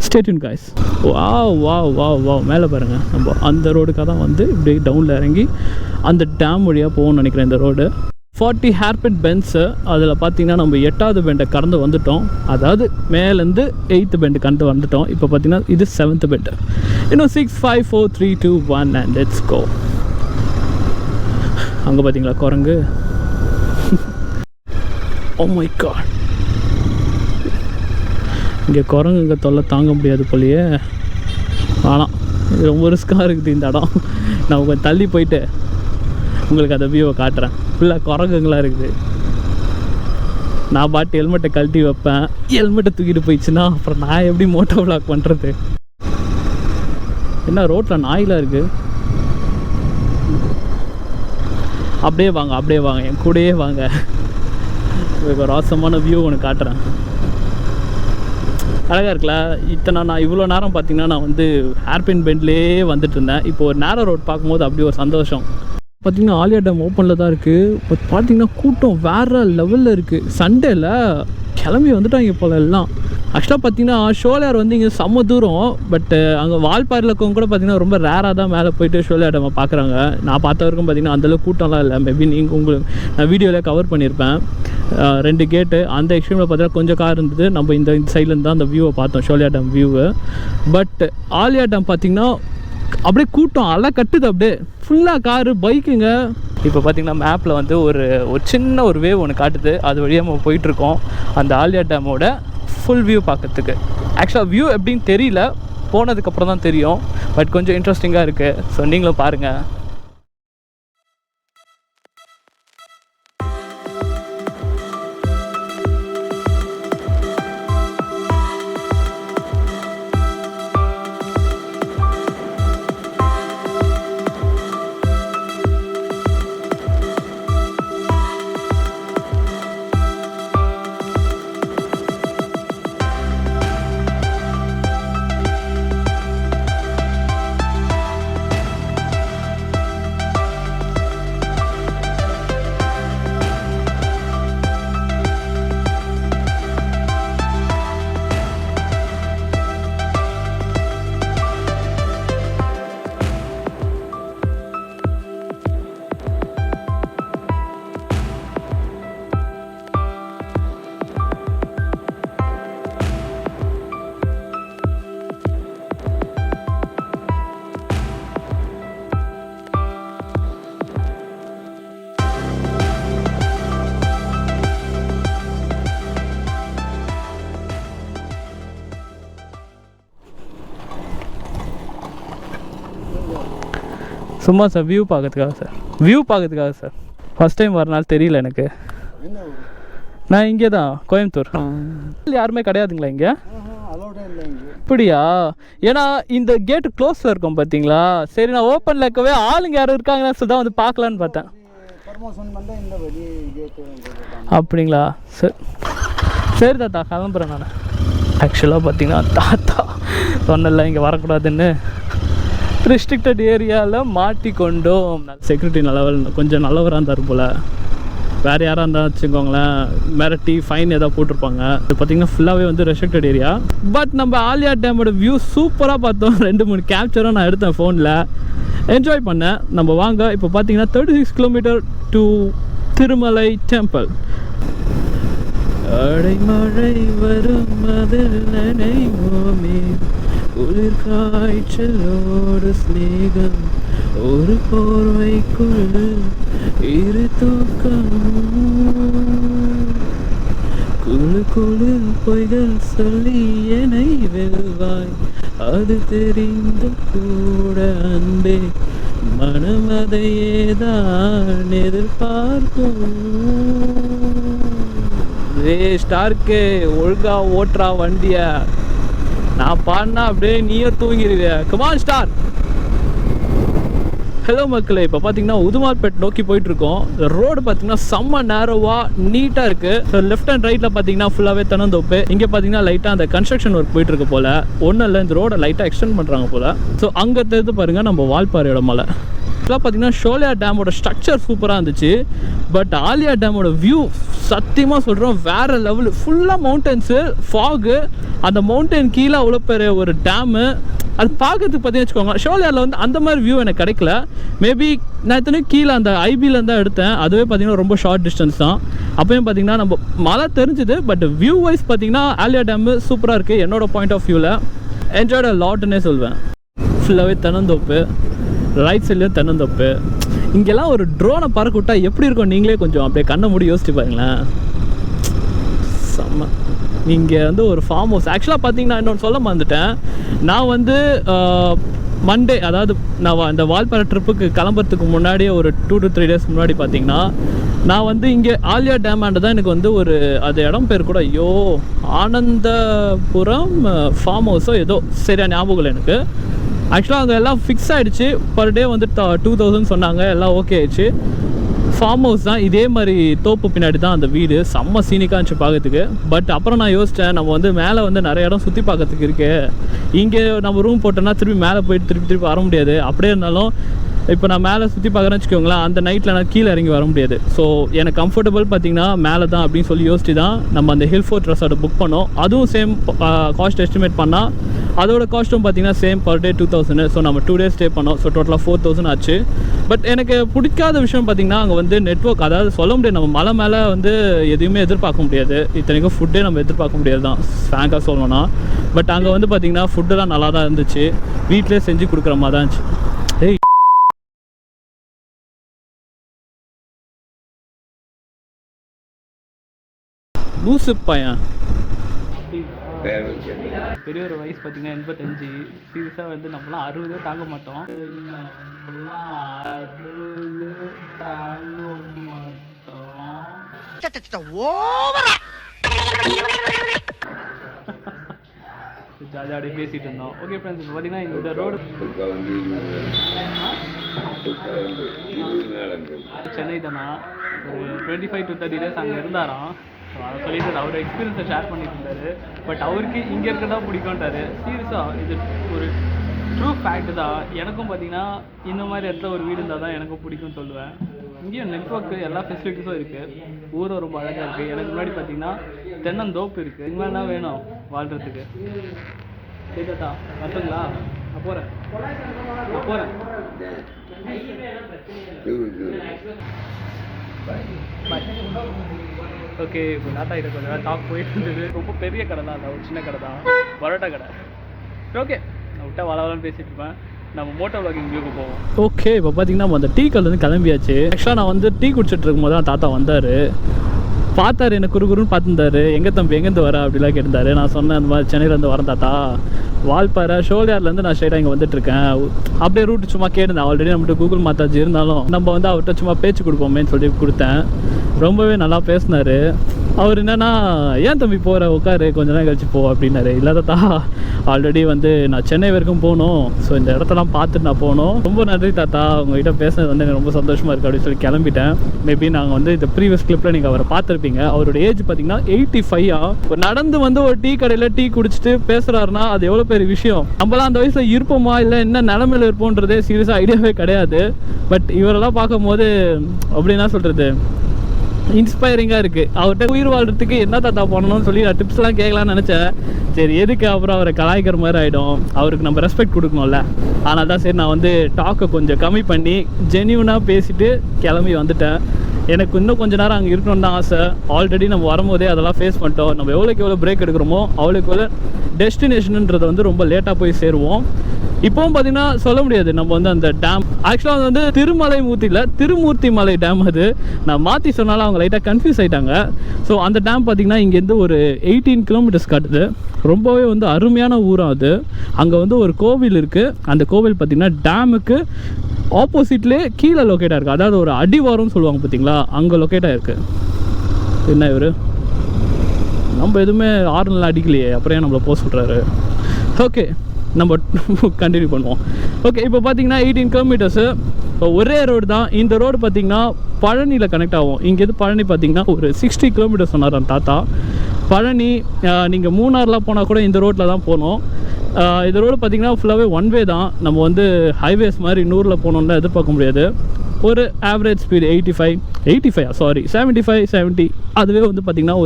Stay tune guys. வா மேலே பாருங்கள். நம்ம அந்த ரோடுக்காக தான் வந்து இப்படி டவுனில் இறங்கி அந்த டேம் வழியாக போகணும்னு நினைக்கிறேன். இந்த ரோடு 40 ஹேர்பின் பென்ஸு. அதில் பார்த்தீங்கன்னா நம்ம 8வது பெண்டை கடந்து வந்துட்டோம். அதாவது மேலேருந்து 8th பெண்டு கடந்து வந்துட்டோம். இப்போ பார்த்தீங்கன்னா இது 7th பெண்டு. இன்னும் 6 5 4 3 2 1 அண்ட் லெட்ஸ் கோ. அங்கே பார்த்தீங்களா குரங்கு. ஓ மை காட், இங்கே குரங்குங்க தொல்லை தாங்க முடியாது போலையே. ஆனால் இது ரொம்ப ரிஸ்க்காக இருக்குது இந்த இடம். நான் கொஞ்சம் தள்ளி போயிட்டு உங்களுக்கு அந்த வியூவை காட்டுறேன். ஃபுல்லாக குரங்குங்களாக இருக்குது. நான் பாட்டு ஹெல்மெட்டை கழட்டி வைப்பேன். ஹெல்மெட்டை தூக்கிட்டு போயிடுச்சுன்னா அப்புறம் நான் எப்படி மோட்டோ விளாக் பண்ணுறது. என்ன ரோட்டில் நாயெலாம் இருக்குது. அப்படியே வாங்க என் கூடயே வாங்க. ஒரு ஆசமான வியூ ஒன்று காட்டுறேன். அழகாக இருக்குல்ல. நான் இவ்வளோ நேரம் பார்த்தீங்கன்னா நான் வந்து ஹேர்பின் பெண்ட்லேயே வந்துட்டு இருந்தேன். இப்போ ஒரு நேரோ ரோட் பார்க்கும்போது அப்படி ஒரு சந்தோஷம். பார்த்திங்கன்னா ஆலியா டேம் ஓப்பனில் தான் இருக்குது. பட் பார்த்திங்கன்னா கூட்டம் வேறு லெவலில் இருக்குது. சண்டேல கிளம்பி வந்துட்டாங்க போல் எல்லாம். ஆக்சுவலாக பார்த்திங்கன்னா ஷோலியார் வந்து இங்கே செம்ம தூரம். பட் அங்கே வால்பாறையில் இருக்கவங்க கூட பார்த்திங்கன்னா ரொம்ப ரேராக தான் மேலே போயிட்டு ஷோலியார் டேமை பார்க்குறாங்க. நான் பார்த்த வரைக்கும் பார்த்திங்கன்னா அந்தளவுக்கு கூட்டம்லாம் இல்லை. மேபி நான் வீடியோவில் கவர் பண்ணியிருப்பேன். 2 கேட்டு அந்த எக்ஸ்ட்ரீமில் பார்த்தீங்கன்னா கொஞ்சம் கார் இருந்தது. நம்ம இந்த சைட்லேருந்து தான் அந்த வியூவை பார்த்தோம், ஷோலியா டேம் வியூவை. பட் ஆலியா டேம் பார்த்திங்கன்னா அப்படியே கூட்டம் அலை கட்டுது. அப்படியே ஃபுல்லாக காரு, பைக்குங்க. இப்போ பார்த்திங்கன்னா மேப்பில் வந்து ஒரு சின்ன ஒரு வேவ் ஒன்று காட்டுது. அது வழியாக நம்ம போயிட்டுருக்கோம் அந்த ஆலியா டேமோட ஃபுல் வியூ பார்க்கறதுக்கு. ஆக்சுவலாக வியூ எப்படின்னு தெரியல, போனதுக்கப்புறம் தான் தெரியும். பட் கொஞ்சம் இன்ட்ரெஸ்டிங்காக இருக்குது. ஸோ நீங்களும் பாருங்கள். சும்மா சார் வியூ பார்க்கறதுக்காக சார். ஃபஸ்ட் டைம் வரனால தெரியல எனக்கு. நான் இங்கே தான் கோயம்புத்தூர். யாருமே கிடையாதுங்களா இங்கே? இப்படியா? ஏன்னா இந்த கேட்டு க்ளோஸில் இருக்கும் பார்த்தீங்களா. சரி, நான் ஓப்பனில் இருக்கவே ஆளுங்க யாரும் இருக்காங்கன்னு சொல்லி தான் வந்து பார்க்கலான்னு பார்த்தேன். அப்படிங்களா? சரி தாத்தா, கிளம்புறேன் நான். ஆக்சுவலாக பார்த்தீங்கன்னா தாத்தா சொன்னல இங்கே வரக்கூடாதுன்னு ரெஸ்ட்ரிக்டட் ஏரியாவில் மாட்டிக்கொண்டோம். செக்யூரிட்டி கொஞ்சம் நல்லவராக இருந்தார் போல். வேறு யாராக இருந்தால் வச்சுக்கோங்களேன் மிரட்டி ஃபைன் ஏதாவது போட்டிருப்பாங்க. இது பார்த்திங்கன்னா ஃபுல்லாகவே வந்து ரெஸ்ட்ரிக்டட் ஏரியா. பட் நம்ம ஆலியா டேமோட வியூ சூப்பராக பார்த்தோம். 2-3 கேப்சரும் நான் எடுத்தேன் ஃபோனில், என்ஜாய் பண்ணேன். நம்ம வாங்க இப்போ பார்த்தீங்கன்னா 36 கிலோமீட்டர் டு திருமலை டெம்பிள். அடைமழை வரும் அதில் நனைவோமே, குளிர் காய்ச்சலோடு ஸ்நேகம், ஒரு போர்வைக்குள் இரு தூக்கம், குழு குழு பொய்கள் சொல்லி என்னை வெல்வாய், அது தெரிந்து கூட அன்பே மனம் அதையேதான் எதிர்பார்க்கும். ஸ்டார்க்கு ஒழுங்கா ஓட்டுறா வண்டிய, நான் பாடினா அப்படியே நீயே தூங்கிடுவிய. Come on star. ஹலோ மக்களே, இப்போ பார்த்தீங்கன்னா உதுமார்பேட் நோக்கி போயிட்டுருக்கோம். ரோடு பார்த்தீங்கன்னா செம்ம நேரோவாக நீட்டாக இருக்குது. ஸோ லெஃப்ட் அண்ட் ரைட்டில் பார்த்தீங்கன்னா ஃபுல்லாகவே தென்னந்தோப்பு. இங்கே பார்த்தீங்கன்னா லைட்டாக அந்த கன்ஸ்ட்ரக்ஷன் ஒர்க் போயிட்டுருக்கு போல். ஒன்றும் இல்லை, இந்த ரோடை லைட்டாக எக்ஸ்டெண்ட் பண்ணுறாங்க போல். ஸோ அங்கே தெரிந்து பாருங்கள் நம்ம வால்பாறையோட மலை. இதெல்லாம் பார்த்தீங்கன்னா ஷோலியா டேமோட ஸ்ட்ரக்சர் சூப்பராக இருந்துச்சு. பட் ஆலியா டேமோட வியூ சத்தியமாக சொல்கிறோம் வேறு லெவலு. ஃபுல்லாக மவுண்டன்ஸு, ஃபாகு, அந்த மவுண்டன் கீழே அவ்வளோ பெரிய ஒரு டேமு. அது பார்க்கறதுக்கு பார்த்தீங்கன்னு வச்சுக்கோங்க, ஷோலியாவில் வந்து அந்த மாதிரி வியூ எனக்கு கிடைக்கல. மேபி நான் எத்தனை கீழே அந்த ஐபியில் தான் எடுத்தேன். அதுவே பார்த்தீங்கன்னா ரொம்ப ஷார்ட் டிஸ்டன்ஸ் தான். அப்போயும் பார்த்தீங்கன்னா நம்ம மழை தெரிஞ்சுது. பட் வியூ வைஸ் பார்த்தீங்கன்னா ஆலியா டேமு சூப்பராக இருக்குது. என்னோட பாயிண்ட் ஆஃப் வியூவில் என்ஜாய்ட் அ லாட்னே சொல்வேன். ஃபுல்லாகவே தென்னந்தோப்பு, ரைட் சைட்லேயும் தென்னந்தோப்பு. இங்கெல்லாம் ஒரு ட்ரோனை பறக்க விட்டா எப்படி இருக்கும் நீங்களே கொஞ்சம் அப்படியே கண்ணை மூடி யோசிச்சு பாருங்களேன். செம்ம. நீங்கள் வந்து ஒரு ஃபார்ம் ஹவுஸ் ஆக்சுவலாக பார்த்தீங்கன்னா இன்னொன்று சொல்ல மறந்துட்டேன். நான் வந்து மண்டே, அதாவது நான் இந்த வால்பாறை ட்ரிப்புக்கு கிளம்புறதுக்கு முன்னாடியே ஒரு 2 to 3 days முன்னாடி பார்த்தீங்கன்னா நான் வந்து இங்கே ஆலியா டேமாண்ட தான் எனக்கு வந்து ஒரு அது இடம் பேர் கூட ஆனந்தபுரம் ஃபார்ம் ஹவுஸோ ஏதோ சரியா ஞாபகம் இல்லை எனக்கு. ஆக்சுவலாக அங்கே எல்லாம் ஃபிக்ஸ் ஆகிடுச்சு. பர் டே வந்து 2000 சொன்னாங்க. எல்லாம் ஓகே ஆயிடுச்சு. ஃபார்ம் ஹவுஸ் தான், இதே மாதிரி தோப்பு பின்னாடி தான் அந்த வீடு. செம்ம சீனிக்காக இருந்துச்சு பார்க்கறதுக்கு. பட் அப்புறம் நான் யோசித்தேன், நம்ம வந்து மேலே வந்து நிறைய இடம் சுற்றி பார்க்கறதுக்கு இருக்குது. இங்கே நம்ம ரூம் போட்டோன்னா திருப்பி மேலே போயிட்டு திருப்பி வர முடியாது. அப்படியே இருந்தாலும் இப்போ நான் மேலே சுற்றி பார்க்குறேன்னு வச்சுக்கோங்களேன், அந்த நைட்டில் நான் கீழே இறங்கி வர முடியாது. ஸோ எனக்கு கம்ஃபர்டபுள் பார்த்திங்கன்னா மேலே தான் அப்படின்னு சொல்லி யோசிச்சு தான் நம்ம அந்த ஹில் ஃபோர்ட் ரெசார்ட்டை புக் பண்ணோம். அதுவும் சேம் காஸ்ட் எஸ்டிமேட் பண்ணால் அதோட காஸ்ட்டும் பார்த்திங்கன்னா சேம் பர் டே 2000. ஸோ நம்ம 2 days ஸ்டே பண்ணோம். ஸோ டோட்டலாக 4000 ஆச்சு. பட் எனக்கு பிடிக்காத விஷயம் பார்த்திங்கன்னா அங்கே வந்து நெட்வொர்க், அதாவது சொல்ல முடியாது, நம்ம மலை மேலே வந்து எதுவுமே எதிர்பார்க்க முடியாது. இத்தனைக்கும் ஃபுட்டே நம்ம எதிர்பார்க்க முடியாது தான் ஃப்ராங்காக சொல்லணும்னா. பட் அங்கே வந்து பார்த்திங்கன்னா ஃபுட்டெல்லாம் நல்லா தான் இருந்துச்சு. வீட்டிலே செஞ்சு கொடுக்குற மாதிரி தான் இருந்துச்சு. ஏய் லூசு பையன். பெரிய ஒரு வயசு பார்த்தீங்கன்னா 85. சீரியஸாக வந்து நம்மளாம் 60 தாங்க மாட்டோம். ஜாலியாக அப்படியே பேசிகிட்டு இருந்தோம். ஓகே ஃப்ரெண்ட்ஸ், இப்போ பார்த்தீங்கன்னா இந்த ரோடு சென்னை தானா, ஒரு 25 to 30 days அங்கே இருந்தாராம். ஸோ அதை சொல்லிட்டு அவர் எக்ஸ்பீரியன்ஸை ஷேர் பண்ணிட்டு இருந்தார். பட் அவருக்கு இங்கே இருக்கிறதா பிடிக்கும்ட்டாரு. சீரியஸாக இது ஒரு ட்ரூ ஃபேக்ட் தான். எனக்கும் பார்த்தீங்கன்னா இந்த மாதிரி இடத்துல ஒரு வீடு இருந்தால் தான் எனக்கும் பிடிக்கும்னு சொல்லுவேன். இங்கேயும் நெட்வொர்க்கு எல்லா ஃபெசிலிட்டிஸும் இருக்குது. ஊரும் ரொம்ப அழகாக இருக்குது. எனக்கு முன்னாடி பார்த்தீங்கன்னா தென்னந்தோப்பு இருக்குது. இது மாதிரினா வேணும் வாழ்கிறதுக்கு. சரிதாத்தா வரட்டுங்களா? நான் போகிறேன். ஓகே, இப்போ டாட்டா கிட்ட கொஞ்சம் நேரம் டாக் போயிட்டு இருந்தது. ரொம்ப பெரிய கடை தான், அந்த ஒரு சின்ன கடை தான், பரோட்டா கடை. ஓகே, நான் விட்டா வளவலன்னு பேசிகிட்டு இருப்பேன். நம்ம மோட்டோ விளாகிங் வியூக்கு போவோம். ஓகே, இப்போ பார்த்தீங்கன்னா நம்ம அந்த டீ கடைலேருந்து கிளம்பியாச்சு. ஆக்சுவலாக நான் வந்து டீ குடிச்சிட்டு இருக்கும்போது தான் தாத்தா வந்தார். பார்த்தாரு, எனக்கு குறுகுறுன்னு பார்த்துருந்தாரு. எங்கே தம்பி எங்கேருந்து வர அப்படிலாம் கேட்டிருந்தாரு. நான் சொன்னேன், அந்த மாதிரி சென்னையிலேருந்து வரேன் தாத்தா, வால்பாறை ஷோலியார்லேருந்து நான் ஸ்ட்ரைட்டாக இங்கே வந்துட்டுருக்கேன். அப்படியே ரூட்டு சும்மா கேட்டிருந்தேன். ஆல்ரெடி நம்மகிட்ட கூகுள் மாத்தாச்சு இருந்தாலும் நம்ம வந்து அவர்கிட்ட சும்மா பேச்சு கொடுப்போமேன்னு சொல்லி கொடுத்தேன். ரொம்பவே நல்லா பேசினார். அவர் என்னென்னா, ஏன் தம்பி போகிற, உட்காரு, கொஞ்ச நேரம் கழிச்சு போ அப்படின்னாரு. இல்லை தாத்தா, ஆல்ரெடி வந்து நான் சென்னை வரைக்கும் போகணும். ஸோ இந்த இடத்தெல்லாம் பார்த்துட்டு நான் போகணும். ரொம்ப நன்றி தாத்தா, உங்கள்கிட்ட பேசுனது வந்து எனக்கு ரொம்ப சந்தோஷமாக இருக்குது அப்படின்னு சொல்லி கிளம்பிட்டேன். மேபி நாங்கள் வந்து இந்த ப்ரீவியஸ் கிளிப்பில் நீங்கள் அவரை பார்த்துருப்பீங்க. அவரோட ஏஜ் பார்த்தீங்கன்னா 85. இப்போ நடந்து வந்து ஒரு டீ கடையில் டீ குடிச்சிட்டு பேசுகிறாருன்னா அது எவ்வளோ பெரிய விஷயம். நம்மளாம் அந்த வயசில் இருப்போமா இல்லை என்ன நிலமையில இருப்போன்றதே சீரியஸாக ஐடியாவே கிடையாது. பட் இவரெல்லாம் பார்க்கும்போது அப்படி என்ன சொல்கிறது, இன்ஸ்பைரிங்காக இருக்குது. அவர்கிட்ட உயிர் வாழ்கிறதுக்கு என்ன தாத்தா பண்ணணும்னு சொல்லி நான் டிப்ஸ்லாம் கேட்கலான்னு நினச்சேன். சரி எதுக்கு அப்புறம் அவரை கலாய்க்கிற மாதிரி ஆகிடும், அவருக்கு நம்ம ரெஸ்பெக்ட் கொடுக்கணும்ல. ஆனால் தான் சரி நான் வந்து டாக்கை கொஞ்சம் கம்மி பண்ணி ஜென்யூனாக பேசிட்டு கிளம்பி வந்துட்டேன். எனக்கு இன்னும் கொஞ்சம் நேரம் அங்கே இருக்கணும்னு தான் ஆசை. ஆல்ரெடி நம்ம வரும்போதே அதெல்லாம் ஃபேஸ் பண்ணிட்டோம். நம்ம எவ்வளோ பிரேக் எடுக்கிறோமோ அவ்வளோக்கு டெஸ்டினேஷனுன்றதை வந்து ரொம்ப லேட்டாக போய் சேருவோம். இப்போவும் பார்த்தீங்கன்னா சொல்ல முடியாது நம்ம வந்து அந்த டேம் ஆக்சுவலாக அது வந்து திருமூர்த்தி மலை டேம். அது நான் மாற்றி சொன்னாலும் அவங்க லைட்டாக கன்ஃபியூஸ் ஆகிட்டாங்க. ஸோ அந்த டேம் பார்த்திங்கன்னா இங்கேருந்து ஒரு 18 கிலோமீட்டர்ஸ் காட்டுது. ரொம்பவே வந்து அருமையான ஊரம் அது. அங்கே வந்து ஒரு கோவில் இருக்குது. அந்த கோவில் பார்த்திங்கன்னா டேமுக்கு ஆப்போசிட்லேயே கீழே லொக்கேட்டாக இருக்குது. அதாவது ஒரு அடிவாரம்னு சொல்லுவாங்க பார்த்தீங்களா, அங்கே லொக்கேட்டாக இருக்குது. என்ன இவர் நம்ம எதுவுமே ஆறுனெலாம் அடிக்கலையே, அப்புறம் ஏன் நம்மளை போக சொல்கிறாரு. ஓகே நம்ம கண்டினியூ பண்ணுவோம். ஓகே இப்போ பார்த்தீங்கன்னா 18 கிலோமீட்டர்ஸு ஒரே ரோடு தான். இந்த ரோடு பார்த்திங்கன்னா பழனியில் கனெக்ட் ஆகும். இங்கேருந்து பழனி பார்த்திங்கன்னா ஒரு 60 கிலோமீட்டர் சொன்னார் அந்த தாத்தா. பழனி நீங்கள் மூணார்லாம் போனால் கூட இந்த ரோட்டில் தான் போகணும். இந்த ரோடு பார்த்திங்கன்னா ஃபுல்லாகவே ஒன் வே தான். நம்ம வந்து ஹைவேஸ் மாதிரி 100ல் போகணுன்னு எதிர்பார்க்க முடியாது. ஒரு ஆவரேஜ் ஸ்பீடு 75 70 அதுவே வந்து பார்த்திங்கன்னா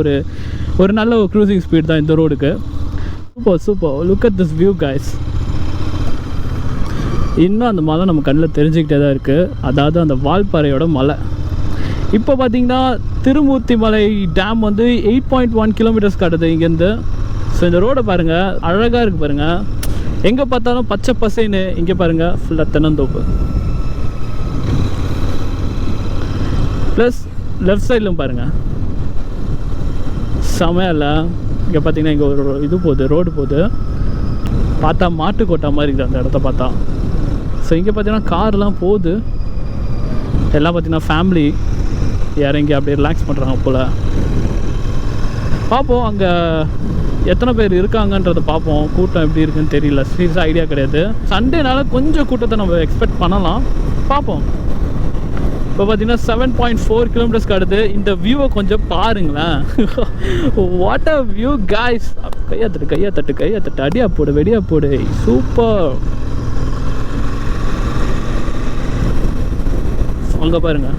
ஒரு நல்ல ஒரு க்ரூசிங் ஸ்பீட் தான் இந்த ரோடுக்கு. Super look at this view guys. இன்னும் அந்த மலை நம்ம கண்ணில் தெரிஞ்சுக்கிட்டே தான் இருக்குது. அதாவது அந்த வால்பாறையோட மலை. இப்போ பார்த்திங்கன்னா திருமூர்த்தி மலை டேம் வந்து 8.1 கிலோமீட்டர்ஸ் காட்டுது இங்கேருந்து. ஸோ இந்த ரோடை பாருங்கள், அழகாக இருக்குது பாருங்கள். எங்கே பார்த்தாலும் பச்சை பசைன்னு. இங்கே பாருங்கள் ஃபுல்லாக தென்னந்தோப்பு. ப்ளஸ் லெஃப்ட் சைட்லும் பாருங்கள் செமையா இல்லை. இங்கே பார்த்தீங்கன்னா இங்கே ஒரு இது போகுது, ரோடு போகுது. பார்த்தா மாட்டுக்கோட்டை மாதிரி இருக்குது அந்த இடத்த பார்த்தா. ஸோ இங்கே பார்த்தீங்கன்னா கார்லாம் போகுது. எல்லாம் பார்த்தீங்கன்னா ஃபேமிலி இறங்கி அப்படியே ரிலாக்ஸ் பண்ணுறாங்க போல். பார்ப்போம் அங்கே எத்தனை பேர் இருக்காங்கன்றதை பார்ப்போம். கூட்டம் எப்படி இருக்குன்னு தெரியல, சீரியஸாக ஐடியா கிடையாது. சண்டேனால கொஞ்சம் கூட்டத்தை நம்ம எக்ஸ்பெக்ட் பண்ணலாம், பார்ப்போம். இப்போ பார்த்தீங்கன்னா 7.4 கிலோமீட்டர்ஸ் காட்டுது. இந்த வியூவை கொஞ்சம் பாருங்களேன். What a view guys. கையை தட்டு அடியா போடு வெடியா போடு. சூப்பர். அங்கே பாருங்கள்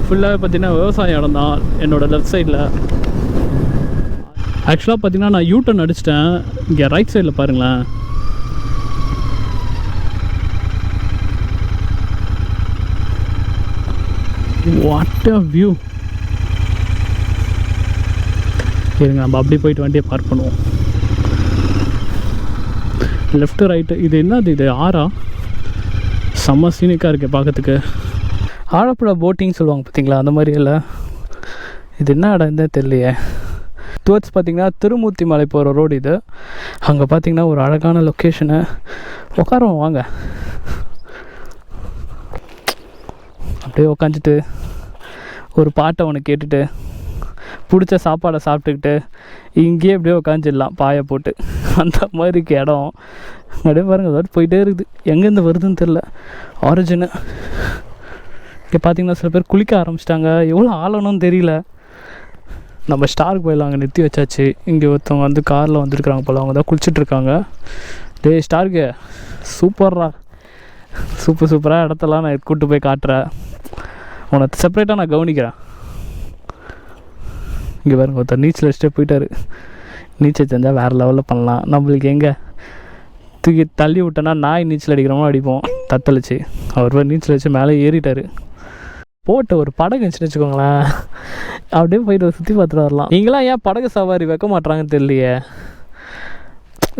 ஃபுல்லாகவே பார்த்தீங்கன்னா விவசாய இடம் தான் என்னோடய லெஃப்ட் சைடில். ஆக்சுவலாக பார்த்தீங்கன்னா நான் யூட்டர்ன் அடிச்சிட்டேன். இங்கே ரைட் சைடில் பாருங்களேன். What a view. இருங்க நம்ம அப்படி போயிட்டு வண்டியை பார்க் பண்ணுவோம். லெஃப்ட்டு ரைட்டு இது என்னது, இது ஆறா? செம்ம சீனிக்காக இருக்குது பார்க்கறதுக்கு. ஆழப்புழா போட்டிங் சொல்லுவாங்க பார்த்தீங்களா, அந்த மாதிரி இல்லை. இது என்ன இடம் இருந்தால் தெரியலையே. டுவர்ட்ஸ் பார்த்திங்கன்னா திருமூர்த்தி மலை போகிற ரோடு இது. அங்கே பார்த்திங்கன்னா ஒரு அழகான லொக்கேஷனு. உட்காருவோம் வாங்க. அப்படியே உக்காந்துட்டு ஒரு பாட்டை ஒன்று கேட்டுட்டு பிடிச்ச சாப்பாடை சாப்பிட்டுக்கிட்டு இங்கேயே அப்படியே உக்காந்துடலாம் பாயை போட்டு. அந்த மாதிரி இடம் அப்படியே பாருங்கள், அதாவது போயிட்டே இருக்குது. எங்கேருந்து வருதுன்னு தெரில ஆரிஜினு. இங்கே பார்த்திங்கன்னா சில பேர் குளிக்க ஆரம்பிச்சிட்டாங்க. எவ்வளோ ஆளணும்னு தெரியல. நம்ம ஸ்டாருக்கு போயிடலாம், அங்கே நிறுத்தி வச்சாச்சு. இங்கே ஒருத்தவங்க வந்து காரில் வந்துருக்குறாங்க போல், அவங்க தான் குளிச்சுட்ருக்காங்க. டே ஸ்டாருக்கு சூப்பர்ரா, சூப்பராக இடத்தெல்லாம் நான் கூப்பிட்டு போய் காட்டுறேன். உன்னை செப்பரேட்டாக நான் கவனிக்கிறேன். இங்கே பாருங்க ஒருத்தர் நீச்சல் வச்சுட்டே போயிட்டார். நீச்சல் தெரிஞ்சால் வேறு லெவலில் பண்ணலாம். நம்மளுக்கு எங்கே தூக்கி தள்ளி விட்டோன்னா நாய் நீச்சல் அடிக்கிறோமோ அடிப்போம் தத்தளிச்சு. அவர் நீச்சல் வச்சு மேலே ஏறிட்டார். போட்டு ஒரு படகு இருந்துச்சுன்னு வச்சுக்கோங்களேன், அப்படியே போயிட்டு சுற்றி பார்த்துட்டு வரலாம். நீங்களாம் ஏன் படகு சவாரி வைக்க மாட்டாங்கன்னு தெரியலையே.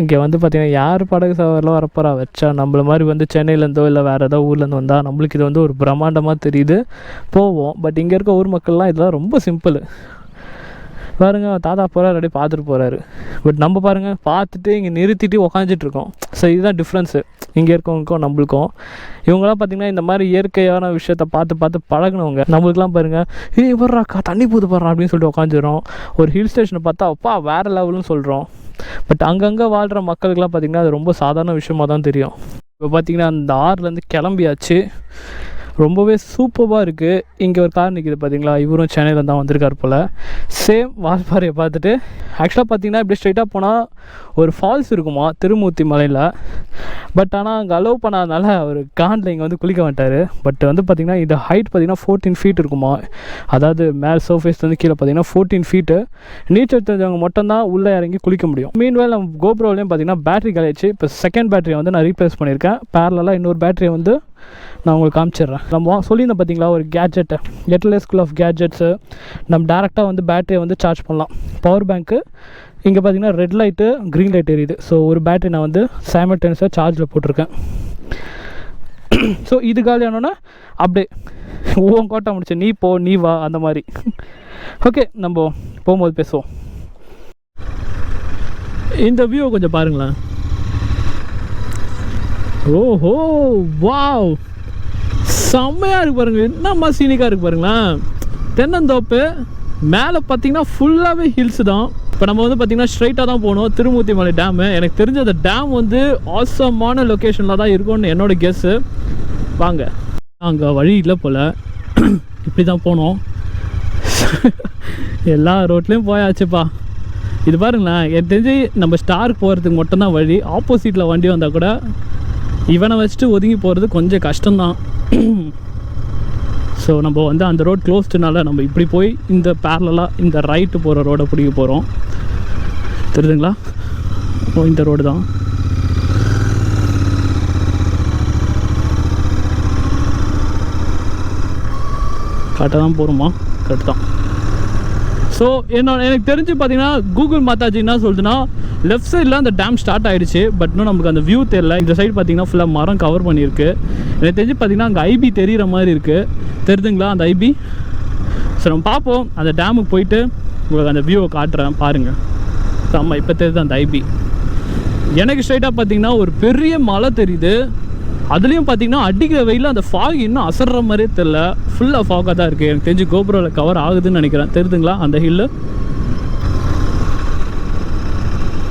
இங்கே வந்து பார்த்திங்கன்னா யார் படகு சவாரிலாம் வரப்போகிறா வச்சா. நம்மள மாதிரி வந்து சென்னையிலேருந்தோ இல்லை வேறு ஏதோ ஊர்லேருந்து வந்தால் நம்மளுக்கு இது வந்து ஒரு பிரம்மாண்டமாக தெரியுது, போவோம். பட் இங்கே இருக்க ஊர் மக்கள்லாம் இதெல்லாம் ரொம்ப சிம்பிள். பாருங்க தாத்தா போகிறார், அப்படியே பார்த்துட்டு போகிறாரு. பட் நம்ம பாருங்கள் பார்த்துட்டு இங்கே நிறுத்திட்டு உக்காந்துட்ருக்கோம். ஸோ இதுதான் டிஃப்ரென்ஸு இங்கே இருக்கவங்களுக்கும் நம்மளுக்கும். இவங்களாம் பார்த்திங்கன்னா இந்த மாதிரி இயற்கையான விஷயத்த பார்த்து பழகினவங்க. நம்மளுக்குலாம் பாருங்கள், வர்றாக்கா தண்ணி பூத்து போடுறான் அப்படின்னு சொல்லிட்டு உக்காந்துடுறோம். ஒரு ஹில் ஸ்டேஷனை பார்த்தா அப்பா வேறு லெவலுன்னு சொல்கிறோம். பட் அங்கங்கே வாழ்கிற மக்களுக்கெலாம் பார்த்திங்கன்னா அது ரொம்ப சாதாரண விஷயமாக தான் தெரியும். இப்போ பார்த்திங்கன்னா அந்த ஆறுலேருந்து கிளம்பியாச்சு. ரொம்பவே சூப்பராக இருக்குது. இங்கே ஒரு கார் நிற்கிது பார்த்தீங்களா, இவரும் சென்னையில் தான் வந்திருக்கார் போல். சேம் வால்பாறையை பார்த்துட்டு ஆக்சுவலாக பார்த்தீங்கன்னா இப்படி ஸ்ட்ரைட்டாக போனால் ஒரு ஃபால்ஸ் இருக்குமா திருமூர்த்தி மலையில். பட் ஆனால் அங்கே அலோவ் பண்ணாதனால அவர் காண்டில் இங்கே வந்து குளிக்க மாட்டார். பட் வந்து பார்த்திங்கன்னா இந்த ஹைட் பார்த்திங்கன்னா 14 ஃபீட் இருக்குமா. அதாவது மேல் சர்ஃபேஸ் வந்து கீழே பார்த்திங்கன்னா 14 ஃபீட்டு. நீச்சல் தெரிஞ்சவங்க மட்டும்தான் உள்ளே இறங்கி குளிக்க முடியும். மீன்வேல் நம்ம கோப்ரோலையும் பார்த்திங்கன்னா பேட்டரி கழிச்சு இப்போ செகண்ட் பேட்டரியை வந்து நான் ரீப்ளேஸ் பண்ணியிருக்கேன். பேரலாக இன்னொரு பேட்டரியை வந்து நான் உங்களுக்கு காமிச்சிடுறேன். நம்ம சொல்லியிருந்தேன் பார்த்தீங்களா ஒரு கேட்ஜெட்டு, எட்லே ஸ்கூல் ஆஃப் கேட்ஜெட்ஸு. நம்ம டேரெக்டாக வந்து பேட்டரியை வந்து சார்ஜ் பண்ணலாம். பவர் பேங்க்கு இங்கே பார்த்தீங்கன்னா ரெட் லைட்டு க்ரீன் லைட் எரியுது. ஸோ ஒரு பேட்டரி நான் வந்து சைமல்டேனியஸாக சார்ஜில் போட்டிருக்கேன். ஸோ இது காலியானோன்னா அப்படியே ஓன் கோட்டை முடிச்சு நீ போ நீ வா அந்த மாதிரி. ஓகே, நம்ம போகும்போது பேசுவோம். இந்த வியூவை கொஞ்சம் பாருங்களேன். ஓஹோ வாவ், செம்மையாக இருக்குது பாருங்கள். என்னம்மா சீனிக்காக இருக்குது பாருங்களேன். தென்னந்தோப்பு மேலே பார்த்தீங்கன்னா ஃபுல்லாகவே ஹில்ஸு தான். இப்போ நம்ம வந்து பார்த்திங்கன்னா ஸ்ட்ரைட்டாக தான் போகணும் திருமூர்த்தி மலை டேமு. எனக்கு தெரிஞ்ச அந்த டேம் வந்து ஆசமான லொக்கேஷனில் தான் இருக்கும்னு என்னோடய கெஸ்ஸு. வாங்க, அங்கே வழி இல்லை போல், இப்படி தான் போனோம். எல்லா ரோட்லேயும் போயாச்சுப்பா. இது பாருங்களேன், எனக்கு தெரிஞ்சு நம்ம ஸ்டாருக்கு போகிறதுக்கு மட்டும்தான் வழி. ஆப்போசிட்டில் வண்டி வந்தால் கூட இவனை வச்சுட்டு ஒதுங்கி போகிறது கொஞ்சம் கஷ்டம்தான். ஸோ நம்ம வந்து அந்த ரோட் க்ளோஸ்டுனால நம்ம இப்படி போய் இந்த பேரலாக இந்த ரைட்டு போகிற ரோடை பிடிக்க போகிறோம். தெரியுதுங்களா? ஓ, இந்த ரோடு தான். கரெக்டாக தான் போகிறோமா? கரெக்ட் தான். ஸோ எனக்கு தெரிஞ்சு பார்த்தீங்கன்னா கூகுள் மாதாஜி என்ன சொல்லுதுன்னா லெஃப்ட் சைடில் அந்த டேம் ஸ்டார்ட் ஆகிடுச்சு. பட் இன்னும் நமக்கு அந்த வியூ தெரியல. இந்த சைடு பார்த்தீங்கன்னா ஃபுல்லாக மரம் கவர் பண்ணியிருக்கு. எனக்கு தெரிஞ்சு பார்த்தீங்கன்னா அங்கே ஐபி தெரிகிற மாதிரி இருக்குது. தெரியுதுங்களா அந்த ஐபி? ஸோ நம்ம பார்ப்போம். அந்த டேமுக்கு போயிட்டு உங்களுக்கு அந்த வியூவை காட்டுறேன் பாருங்கள். ஆமாம், இப்போ தெரியுது அந்த ஐபி. எனக்கு ஸ்ட்ரைட்டாக பார்த்தீங்கன்னா ஒரு பெரிய மலை தெரியுது. அதுலேயும் பார்த்தீங்கன்னா அடிக்கிற வெயிலில் அந்த ஃபாக் இன்னும் அசர்ற மாதிரியே தெரில. ஃபுல்லாக ஃபாகாக தான் இருக்குது. எனக்கு தெரிஞ்சு கோபுரோவில் கவர் ஆகுதுன்னு நினைக்கிறேன். தெரியுதுங்களா அந்த ஹில்லு?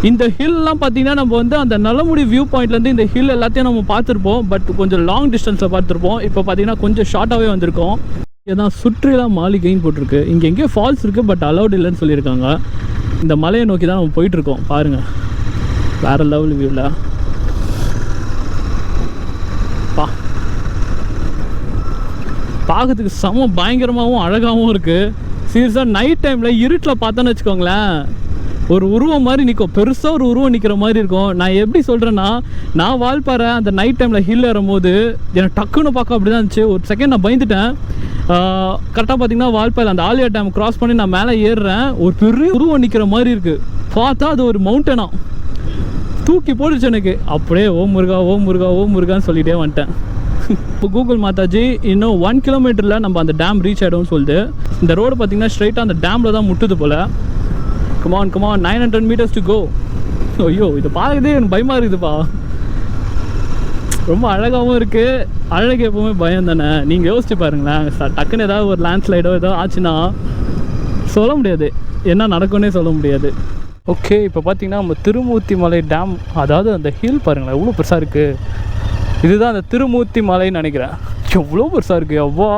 இந்த ஹில்லாம் பார்த்தீங்கன்னா நம்ம வந்து அந்த நலமுடி வியூ பாயிண்ட்லேருந்து இந்த ஹில் எல்லாத்தையும் நம்ம பார்த்துருப்போம். பட் கொஞ்சம் லாங் டிஸ்டன்ஸில் பார்த்துருப்போம். இப்போ பார்த்தீங்கன்னா கொஞ்சம் ஷார்ட்டாகவே வந்திருக்கோம். இதான் சுற்றிலாம் மாளிகைன்னு போட்டிருக்கு. இங்கே எங்கேயோ ஃபால்ஸ் இருக்குது, பட் அலௌட் இல்லைன்னு சொல்லியிருக்காங்க. இந்த மலையை நோக்கி தான் நம்ம போயிட்டுருக்கோம். பாருங்கள், வேறு லெவல் வியூவில் பார்க்கறதுக்கு செம பயங்கரமாகவும் அழகாகவும் இருக்குது. சீரியஸாக நைட் டைமில் இருட்டில் பார்த்தோன்னு வச்சுக்கோங்களேன், ஒரு உருவம் மாதிரி நிற்கும். பெருசாக ஒரு உருவம் நிற்கிற மாதிரி இருக்கும். நான் எப்படி சொல்கிறேன்னா, நான் வால்பாறை அந்த நைட் டைமில் ஹில் ஏறும்போது எனக்கு டக்குன்னு பார்க்க அப்படி தான் இருந்துச்சு. ஒரு செகண்ட் நான் பயந்துட்டேன். கரெக்டாக பார்த்தீங்கன்னா வால்பாறை அந்த ஆலியா டேம் க்ராஸ் பண்ணி நான் மேலே ஏறுறேன். ஒரு பெரிய உருவம் நிற்கிற மாதிரி இருக்குது. பார்த்தா அது ஒரு மவுண்டனா தூக்கி போட்டுச்சு எனக்கு. அப்படியே ஓம் முருகா ஓம் முருகா ஓம் முருகான்னு சொல்லிகிட்டே வந்துட்டேன். இப்போ கூகுள் மாதாஜி இன்னும் 1 கிலோமீட்டரில் நம்ம அந்த டேம் ரீச் ஆகிடும்னு சொல்லுது. இந்த ரோடு பார்த்தீங்கன்னா ஸ்ட்ரைட்டாக அந்த டேமில் தான் முட்டுது போல். Come on 900 meters to go. ஐயோ, இதை பார்க்குறதே எனக்கு பயமாக இருக்குதுப்பா. ரொம்ப அழகாகவும் இருக்குது. அழகு எப்போவுமே பயம் தானே. நீங்கள் யோசிச்சு பாருங்களேன், டக்குன்னு ஏதாவது ஒரு லேண்ட்ஸ்லைடோ ஏதோ ஆச்சுன்னா சொல்ல முடியாது, என்ன நடக்கும்னே சொல்ல முடியாது. ஓகே, இப்போ பார்த்தீங்கன்னா நம்ம திருமூர்த்தி மலை டேம், அதாவது அந்த ஹில் பாருங்களேன் எவ்வளோ பெருசாக இருக்குது. இதுதான் அந்த திருமூர்த்தி மலைன்னு நினைக்கிறேன். எவ்வளோ பெருசாக இருக்குது. அவ்வா,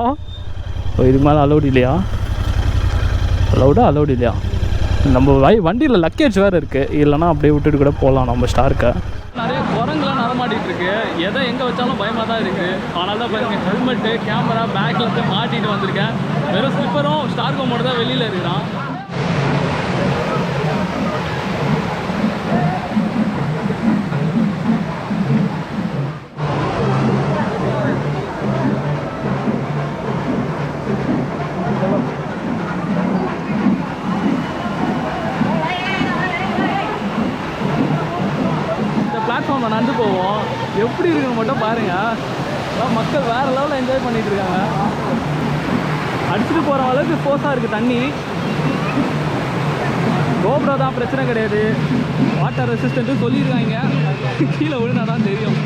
இதுக்கு மேலே அலௌடு இல்லையா? அலௌடு இல்லையா? நம்ம வண்டியில் லக்கேஜ் வேறு இருக்குது. இல்லைனா அப்படியே விட்டுட்டு கூட போகலாம் நம்ம ஸ்டார்க்கை. நிறைய குரங்குலாம் நடமாட்டிகிட்டு இருக்கு. எதை எங்கே வச்சாலும் பயமாக தான் இருக்குது. ஆனால் தான் பாருங்கள், ஹெல்மெட்டு கேமரா பேக்கில் போய் மாட்டிகிட்டு வந்திருக்கேன். வெறும் ஸ்லிப்பரும் ஸ்டார்க்கோ மட்டும் தான் வெளியில் இருக்கிறான். பிளாட்ஃபார்மில் நடந்து போவோம். எப்படி இருக்குன்னு மட்டும் பாருங்கள். மக்கள் வேறு லெவலில் என்ஜாய் பண்ணிகிட்டு இருக்காங்க. அடிச்சுட்டு போகிற அளவுக்கு ஃபோர்ஸாக இருக்குது தண்ணி. கோப்ரோ தான் பிரச்சனை கிடையாது, வாட்டர் ரெசிஸ்டன்ட்டு சொல்லியிருக்காங்க. கீழே விழுந்தா தான் தெரியும்.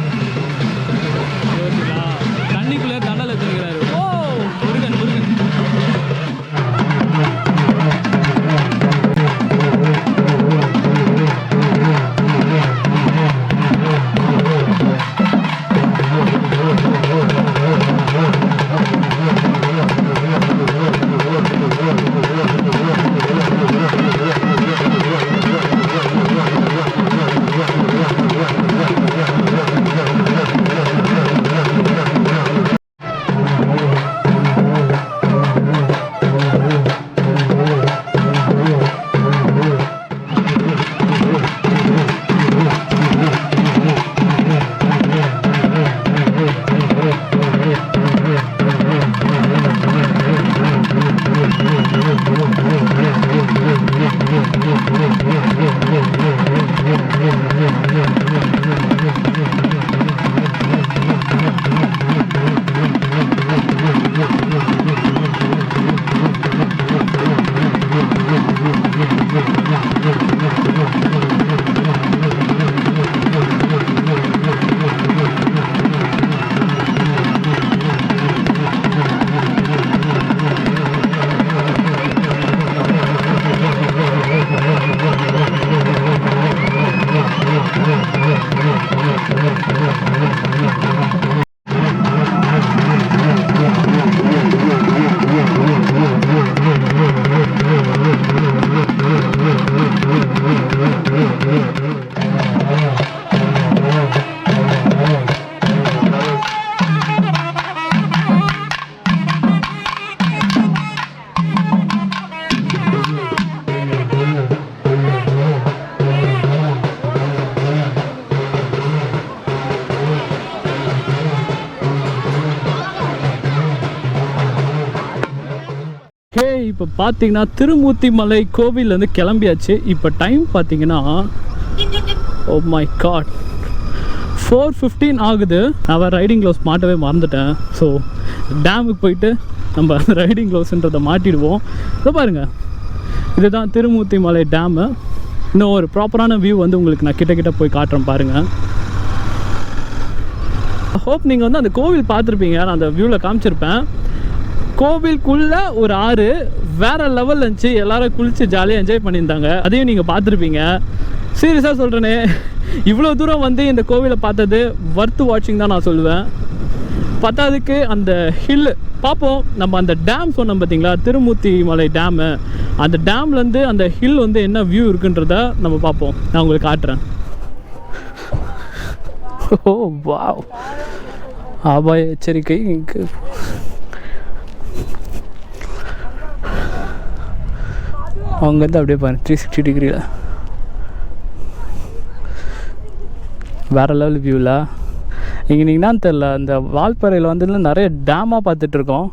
ஓகேங்களா? தண்ணிக்குள்ளே தண்டலை திணிக்கிறாரு. ஓ முருகன் முருகன். இப்போ பார்த்தீங்கன்னா திருமூர்த்தி மலை கோவிலேருந்து கிளம்பியாச்சு. இப்போ டைம் பார்த்தீங்கன்னா ஓ மை காட் 4:15 ஆகுது. நான் ரைடிங் க்ளவுஸ் மாட்டவே மறந்துட்டேன். ஸோ டேமுக்கு போயிட்டு நம்ம ரைடிங் க்ளவுஸ்ன்றதை மாட்டிடுவோம். இதை பாருங்கள், இதுதான் திருமூர்த்தி மலை டேமு. இன்னும் ஒரு ப்ராப்பரான வியூ வந்து உங்களுக்கு நான் கிட்ட போய் காட்டுறேன் பாருங்கள். ஹோப் நீங்கள் வந்து அந்த கோவில் பார்த்துருப்பீங்க, நான் அந்த வியூவில் காமிச்சிருப்பேன். கோவிலுக்குள்ளே ஒரு ஆறு வேறு லெவலில் இருந்துச்சு. எல்லோரும் குளித்து ஜாலியாக என்ஜாய் பண்ணியிருந்தாங்க. அதையும் நீங்கள் பார்த்துருப்பீங்க. சீரியஸாக சொல்கிறேனே, இவ்வளோ தூரம் வந்து இந்த கோவிலை பார்த்தது வர்த்து வாட்சிங் தான் நான் சொல்லுவேன். பத்தாவதுக்கு அந்த ஹில் பார்ப்போம். நம்ம அந்த டேம் சொன்னோம் பார்த்தீங்களா, திருமூர்த்தி மலை டேமு, அந்த டேம்லேருந்து அந்த ஹில் வந்து என்ன வியூ இருக்குன்றத நம்ம பார்ப்போம். நான் உங்களுக்கு காட்டுறேன். ஓ வாவ், அபாய எச்சரிக்கை. அங்கேருந்து அப்படியே பாருங்க 360 டிகிரியில் வேறு லெவல் வியூவில். இங்கே நீங்கன்னு தெரில, அந்த வால்பாறையில் வந்து நிறைய டேமாக பார்த்துட்ருக்கோம்.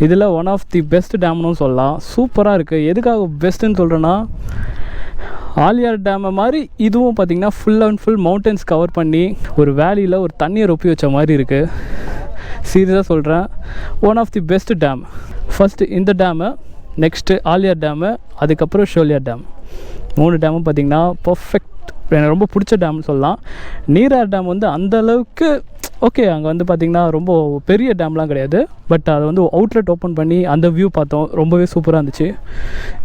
இதில் ஒன் ஆஃப் தி பெஸ்ட் டேம்னு சொல்லலாம். சூப்பராக இருக்குது. எதுக்காக பெஸ்ட்டுன்னு சொல்கிறேன்னா, ஆலியார் டேமை மாதிரி இதுவும் பார்த்திங்கன்னா full and full mountains cover பண்ணி ஒரு வேலியில் ஒரு தண்ணியை ரொப்பி வச்ச மாதிரி இருக்குது. சீரியஸாக சொல்கிறேன், one of the best dam. First இந்த டேமு, நெக்ஸ்ட்டு ஆலியார் டேமு, அதுக்கப்புறம் ஷோலியார் டேம். 3 டேமும் பார்த்திங்கன்னா பர்ஃபெக்ட். எனக்கு ரொம்ப பிடிச்ச டேம்னு சொல்லலாம். நீரார் டேம் வந்து அந்தளவுக்கு ஓகே, அங்கே வந்து பார்த்திங்கன்னா ரொம்ப பெரிய டேம்லாம் கிடையாது. பட் அதை வந்து அவுட்லெட் ஓப்பன் பண்ணி அந்த வியூ பார்த்தோம், ரொம்பவே சூப்பராக இருந்துச்சு.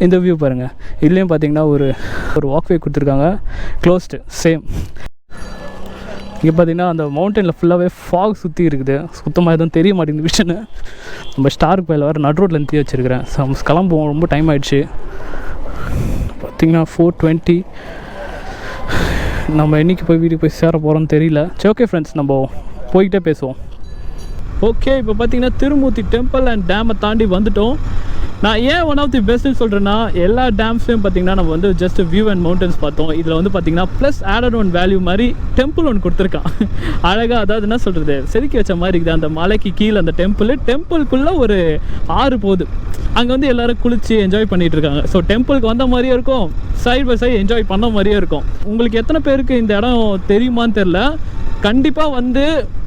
இந்த வியூ பாருங்கள், இதுலேயும் பார்த்திங்கன்னா ஒரு வாக்வே கொடுத்துருக்காங்க, க்ளோஸ்டு சேம். இங்கே பார்த்திங்கன்னா அந்த மவுண்டனில் ஃபுல்லாகவே ஃபாக் சுற்றி இருக்குது. சுத்தமாக எதுவும் தெரிய மாட்டேங்குது விஷயன்னு. நம்ம ஸ்டாருக்கு பயில வேறு நடு ரோட்டில் நிறுத்தி வச்சுருக்கிறேன். கிளம்புவோம், ரொம்ப டைம் ஆகிடுச்சு. பார்த்திங்கன்னா 4:20. நம்ம என்றைக்கு போய் வீட்டுக்கு போய் சேர போகிறோன்னு தெரியல. சரி, ஓகே ஃப்ரெண்ட்ஸ், நம்ம போய்கிட்டே பேசுவோம். ஓகே, இப்போ பார்த்தீங்கன்னா திருமூர்த்தி டெம்பிள் அண்ட் டேமை தாண்டி வந்துட்டோம். நான் ஏன் ஒன் ஆஃப் தி பெஸ்ட்டுன்னு சொல்கிறேன்னா, எல்லா டேம்ஸ்லையும் பார்த்திங்கன்னா நம்ம வந்து ஜஸ்ட் வியூ அண்ட் மவுண்டன்ஸ் பார்த்தோம். இதில் வந்து பார்த்திங்கன்னா ப்ளஸ் ஆடட் ஒன் வேல்யூ மாதிரி டெம்பிள் ஒன்று கொடுத்துருக்கான் அழகாக. அதாவது என்ன சொல்கிறது, செதுக்கி வச்ச மாதிரி இருக்குது. அந்த மலைக்கு கீழே அந்த டெம்பிளுக்குள்ளே ஒரு ஆறு போகுது. அங்கே வந்து எல்லோரும் குளித்து என்ஜாய் பண்ணிகிட்டு இருக்காங்க. ஸோ டெம்பிளுக்கு வந்த மாதிரியே இருக்கும், சைட் பை சைடு என்ஜாய் பண்ண மாதிரியே இருக்கும். உங்களுக்கு எத்தனை பேருக்கு இந்த இடம் தெரியுமான்னு தெரில. கண்டிப்பாக வந்து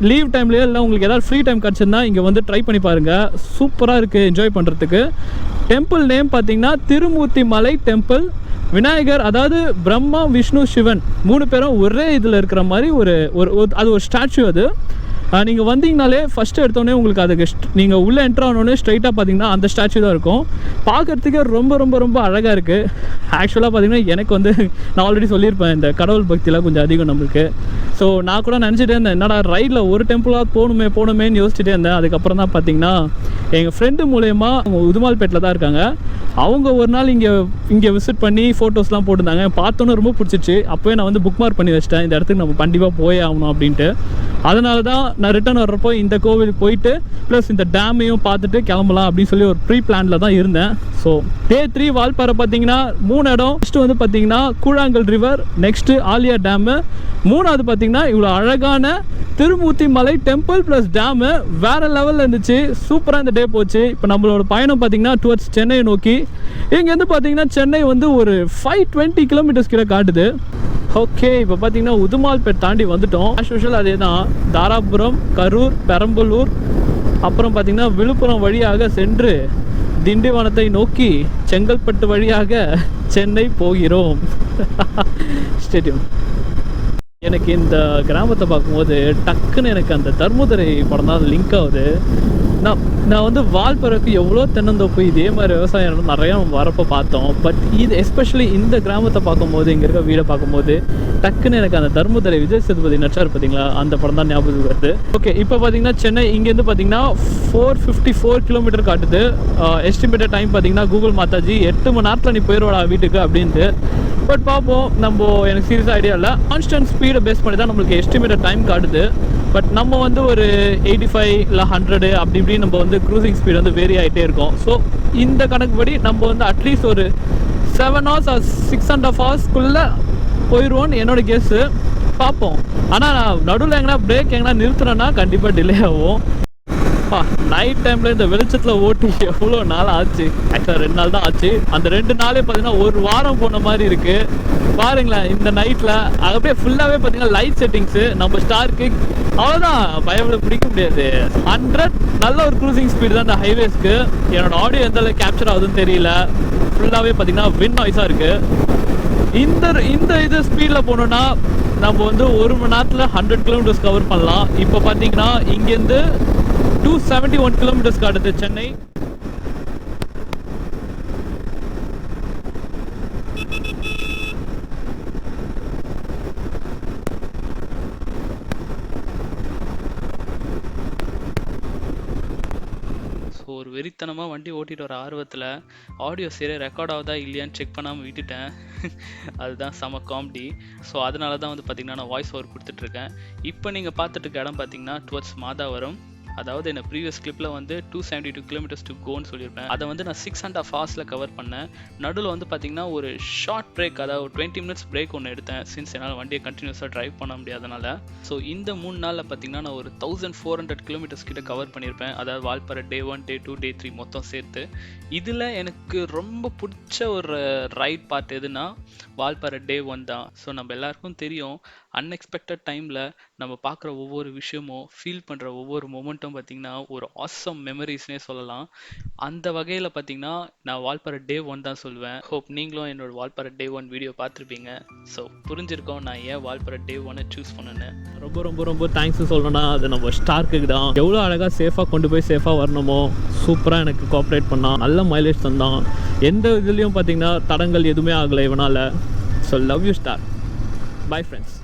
லீவ் டைம்லேயே இல்லை, உங்களுக்கு ஏதாவது ஃப்ரீ டைம் கிடச்சிருந்தா இங்கே வந்து ட்ரை பண்ணி பாருங்கள். சூப்பராக இருக்குது என்ஜாய் பண்ணுறதுக்கு. டெம்பிள் நேம் பார்த்திங்கன்னா திருமூர்த்தி மலை டெம்பிள். விநாயகர், அதாவது பிரம்மா, விஷ்ணு, சிவன் 3 பேரும் ஒரே இதில் இருக்கிற மாதிரி அது ஒரு ஸ்டாச்சு. அது நீங்கள் வந்தீங்கனாலே ஃபஸ்ட்டு எடுத்தோடனே உங்களுக்கு அதுக்கு நீங்கள் உள்ளே என்ட்ரு ஆனோடனே ஸ்ட்ரைட்டாக பார்த்தீங்கன்னா அந்த ஸ்டாச்சு தான் இருக்கும். பார்க்குறதுக்கே ரொம்ப ரொம்ப ரொம்ப அழகாக இருக்குது. ஆக்சுவலாக பார்த்தீங்கன்னா எனக்கு வந்து நான் ஆல்ரெடி சொல்லியிருப்பேன், இந்த கடவுள் பக்தியெலாம் கொஞ்சம் அதிகம் நம்மளுக்கு. ஸோ நான் கூட நினச்சிட்டே இருந்தேன், என்னடா ரைடில் ஒரு டெம்பிளாக போகணுமேன்னு யோசிச்சுட்டே இருந்தேன். அதுக்கப்புறம் தான் பார்த்தீங்கன்னா எங்கள் ஃப்ரெண்டு மூலயமா அவங்க உதுமால்பேட்டில் தான் இருக்காங்க. அவங்க ஒரு நாள் இங்கே விசிட் பண்ணி ஃபோட்டோஸ்லாம் போட்டிருந்தாங்க. பார்த்தோன்னே ரொம்ப பிடிச்சிச்சு. அப்போயே நான் வந்து புக் மார்க் பண்ணி வச்சிட்டேன், இந்த இடத்துக்கு நம்ம கண்டிப்பாக போயே ஆகணும் அப்படின்ட்டு. அதனால தான் நான் ரிட்டர்ன் வர்றப்போ இந்த கோவிலுக்கு போயிட்டு ப்ளஸ் இந்த டேமையும் பார்த்துட்டு கிளம்பலாம் அப்படின்னு சொல்லி ஒரு ப்ரீ பிளானில் தான் இருந்தேன். ஸோ Day 3 வால்பாறை பார்த்தீங்கன்னா 3 இடம். ஃபஸ்ட்டு வந்து பார்த்தீங்கன்னா கூழாங்கல் ரிவர், நெக்ஸ்ட்டு ஆலியார் டேமு, 3வது பார்த்தீங்கன்னா இவ்வளோ அழகான திருமூர்த்தி மலை டெம்பிள் ப்ளஸ் டேமு. வேறு லெவலில் இருந்துச்சு, சூப்பராக இந்த டே போச்சு. இப்போ நம்மளோட பயணம் பார்த்தீங்கன்னா டுவர்ட்ஸ் சென்னை நோக்கி. இங்கேருந்து பார்த்தீங்கன்னா சென்னை வந்து ஒரு 520 கிலோமீட்டர்ஸ் கிட்ட காட்டுது. ஓகே, இப்போ பார்த்தீங்கன்னா உதுமால்பேட் தாண்டி வந்துட்டோம். ஆஸ் யூஷுவல் அதே தான், தாராபுரம், கரூர், பெரம்பலூர், அப்புறம் பார்த்தீங்கன்னா விழுப்புரம் வழியாக சென்று திண்டிவனத்தை நோக்கி செங்கல்பட்டு வழியாக சென்னை போகிறோம். ஸ்டேடியம். எனக்கு இந்த கிராமத்தை பார்க்கும்போது டக்குன்னு எனக்கு அந்த தர்மதுரை படம் தான் லிங்க் ஆகுது. நான் வந்து வால்பாறைக்கு எவ்வளோ தென்னந்தோப்பு இதே மாதிரி விவசாயம் நிறையா வரப்போ பார்த்தோம். பட் இது எஸ்பெஷலி இந்த கிராமத்தை பார்க்கும்போது, இங்கே இருக்க வீடை பார்க்கும்போது டக்குன்னு எனக்கு அந்த தர்மதுரை விஜய் சேதுபதி நடிச்சார் பார்த்தீங்களா, அந்த படம் தான் ஞாபகம் வருது. ஓகே, இப்போ பார்த்தீங்கன்னா சென்னை இங்கேருந்து பார்த்தீங்கன்னா 454 கிலோமீட்டர் காட்டுது. எஸ்டிமேட்டட் டைம் பார்த்தீங்கன்னா கூகுள் மாதாஜி 8 மணி நேரத்தில் நீ போயிடுவாடா வீட்டுக்கு அப்படின்ட்டு. பட் பார்ப்போம், எனக்கு சீரியஸாக ஐடியா இல்லை. கான்ஸ்டன்ட் ஸ்பீடை பேஸ் பண்ணி தான் நம்மளுக்கு எஸ்டிமேட்டட் டைம் காட்டுது. பட் நம்ம வந்து ஒரு 85 இல்லை 100 அப்படி இப்படி நம்ம வந்து க்ரூசிங் ஸ்பீட் வந்து வேரி ஆகிட்டே இருக்கும். ஸோ இந்த கணக்குப்படி நம்ம வந்து அட்லீஸ்ட் ஒரு 7 hours or 6.5 hours போயிடுவோன்னு என்னோட கேஸு. பார்ப்போம். ஆனால் நான் நடுவில் எங்கன்னா பிரேக் எங்கன்னா நிறுத்துறேன்னா கண்டிப்பாக டிலே ஆகும். நைட் டைமில் இந்த வெளிச்சத்தில் ஓட்டி எவ்வளோ நாள் ஆச்சு. ஆக்சுவலாக 2 நாள் தான் ஆச்சு. அந்த 2 நாளே பார்த்தீங்கன்னா ஒரு வாரம் போன மாதிரி இருக்குது. பாருங்களேன் இந்த நைட்டில் அப்படியே ஃபுல்லாகவே பார்த்தீங்கன்னா லைட் செட்டிங்ஸு நம்ம ஸ்டார்க்கு அவ்வளோதான். பயவில் பிடிக்க முடியாது. 100 நல்ல ஒரு க்ரூசிங் ஸ்பீடு தான் இந்த ஹைவேஸ்க்கு. என்னோட ஆடியோ எந்த அளவுக்கு கேப்சர் ஆகுதுன்னு தெரியல. ஃபுல்லாகவே பார்த்தீங்கன்னா வின் நாய்ஸாக இருக்குது. இந்த இது ஸ்பீடில் போனோன்னா நம்ம வந்து 1 மணி நேரத்தில் 100 கிலோமீட்டர்ஸ் கவர் பண்ணலாம். இப்போ பார்த்தீங்கன்னா இங்கேருந்து 271 கிலோமீட்டர்ஸ் காட்டுது சென்னை. ஸோ ஒரு வெறித்தனமாக வண்டி ஓட்டிட்டு வர ஆர்வத்தில் ஆடியோ சரியாக ரெக்கார்ட் ஆகுதா இல்லையான்னு செக் பண்ணாமல் விட்டுட்டேன். அதுதான் செம காமெடி. ஸோ அதனால தான் வந்து பார்த்திங்கன்னா நான் வாய்ஸ் ஓவர் கொடுத்துட்ருக்கேன். இப்போ நீங்கள் பார்த்துட்டு இருக்க இடம் பார்த்தீங்கன்னா டுவர்ட்ஸ் மாதாவரம். அதாவது என்ன ப்ரீவியஸ் கிளிப்பில் வந்து 272 கிலோமீட்டர்ஸ் டு கோன்னு சொல்லியிருப்பேன். அதை வந்து நான் 6.5 ஹவர்ஸில் கவர் பண்ணேன். நடுவில் வந்து பார்த்தீங்கன்னா ஒரு ஷார்ட் பிரேக், அதாவது ஒரு 20 மினிட்ஸ் பிரேக் ஒன்று எடுத்தேன். சின்ஸ் என்னால் வண்டியை கண்டினியூஸாக ட்ரைவ் பண்ண முடியாதனால. ஸோ இந்த 3 நாளில் பார்த்தீங்கன்னா நான் ஒரு 1400 கிலோமீட்டர்ஸ் கிட்ட கவர் பண்ணியிருப்பேன். அதாவது வால்பாறை Day 1, Day 2, Day 3 மொத்தம் சேர்த்து. இதில் எனக்கு ரொம்ப பிடிச்ச ஒரு ரைட் பார்ட் எதுனா வால்பாறை Day 1 தான். ஸோ நம்ம எல்லாருக்கும் தெரியும், அன்எக்ஸ்பெக்டட் டைமில் நம்ம பார்க்குற ஒவ்வொரு விஷயமும், ஃபீல் பண்ணுற ஒவ்வொரு மொமெண்ட்டும் பார்த்திங்கன்னா ஒரு ஆசம் மெமரிஸ்னே சொல்லலாம். அந்த வகையில் பார்த்திங்கன்னா நான் வால்பாறை Day 1 தான் சொல்லுவேன். ஹோப் நீங்களும் என்னோட வால்பாறை Day 1 வீடியோ பார்த்துருப்பீங்க. ஸோ புரிஞ்சிருக்கோம் நான் ஏன் வால்பாறை Day 1 சூஸ் பண்ணேன்னு. ரொம்ப ரொம்ப ரொம்ப தேங்க்ஸ் சொல்லணும்னா அது நம்ம ஸ்டார்க்கு தான். எவ்வளோ அழகாக சேஃபாக கொண்டு போய் சேஃபாக வரணுமோ சூப்பராக எனக்கு கோஆப்ரேட் பண்ணான். நல்ல மைலேஜ் தந்தான். எந்த இதுலேயும் பார்த்திங்கன்னா தடங்கள் எதுவுமே ஆகலை இவனால். So love you star. Bye friends.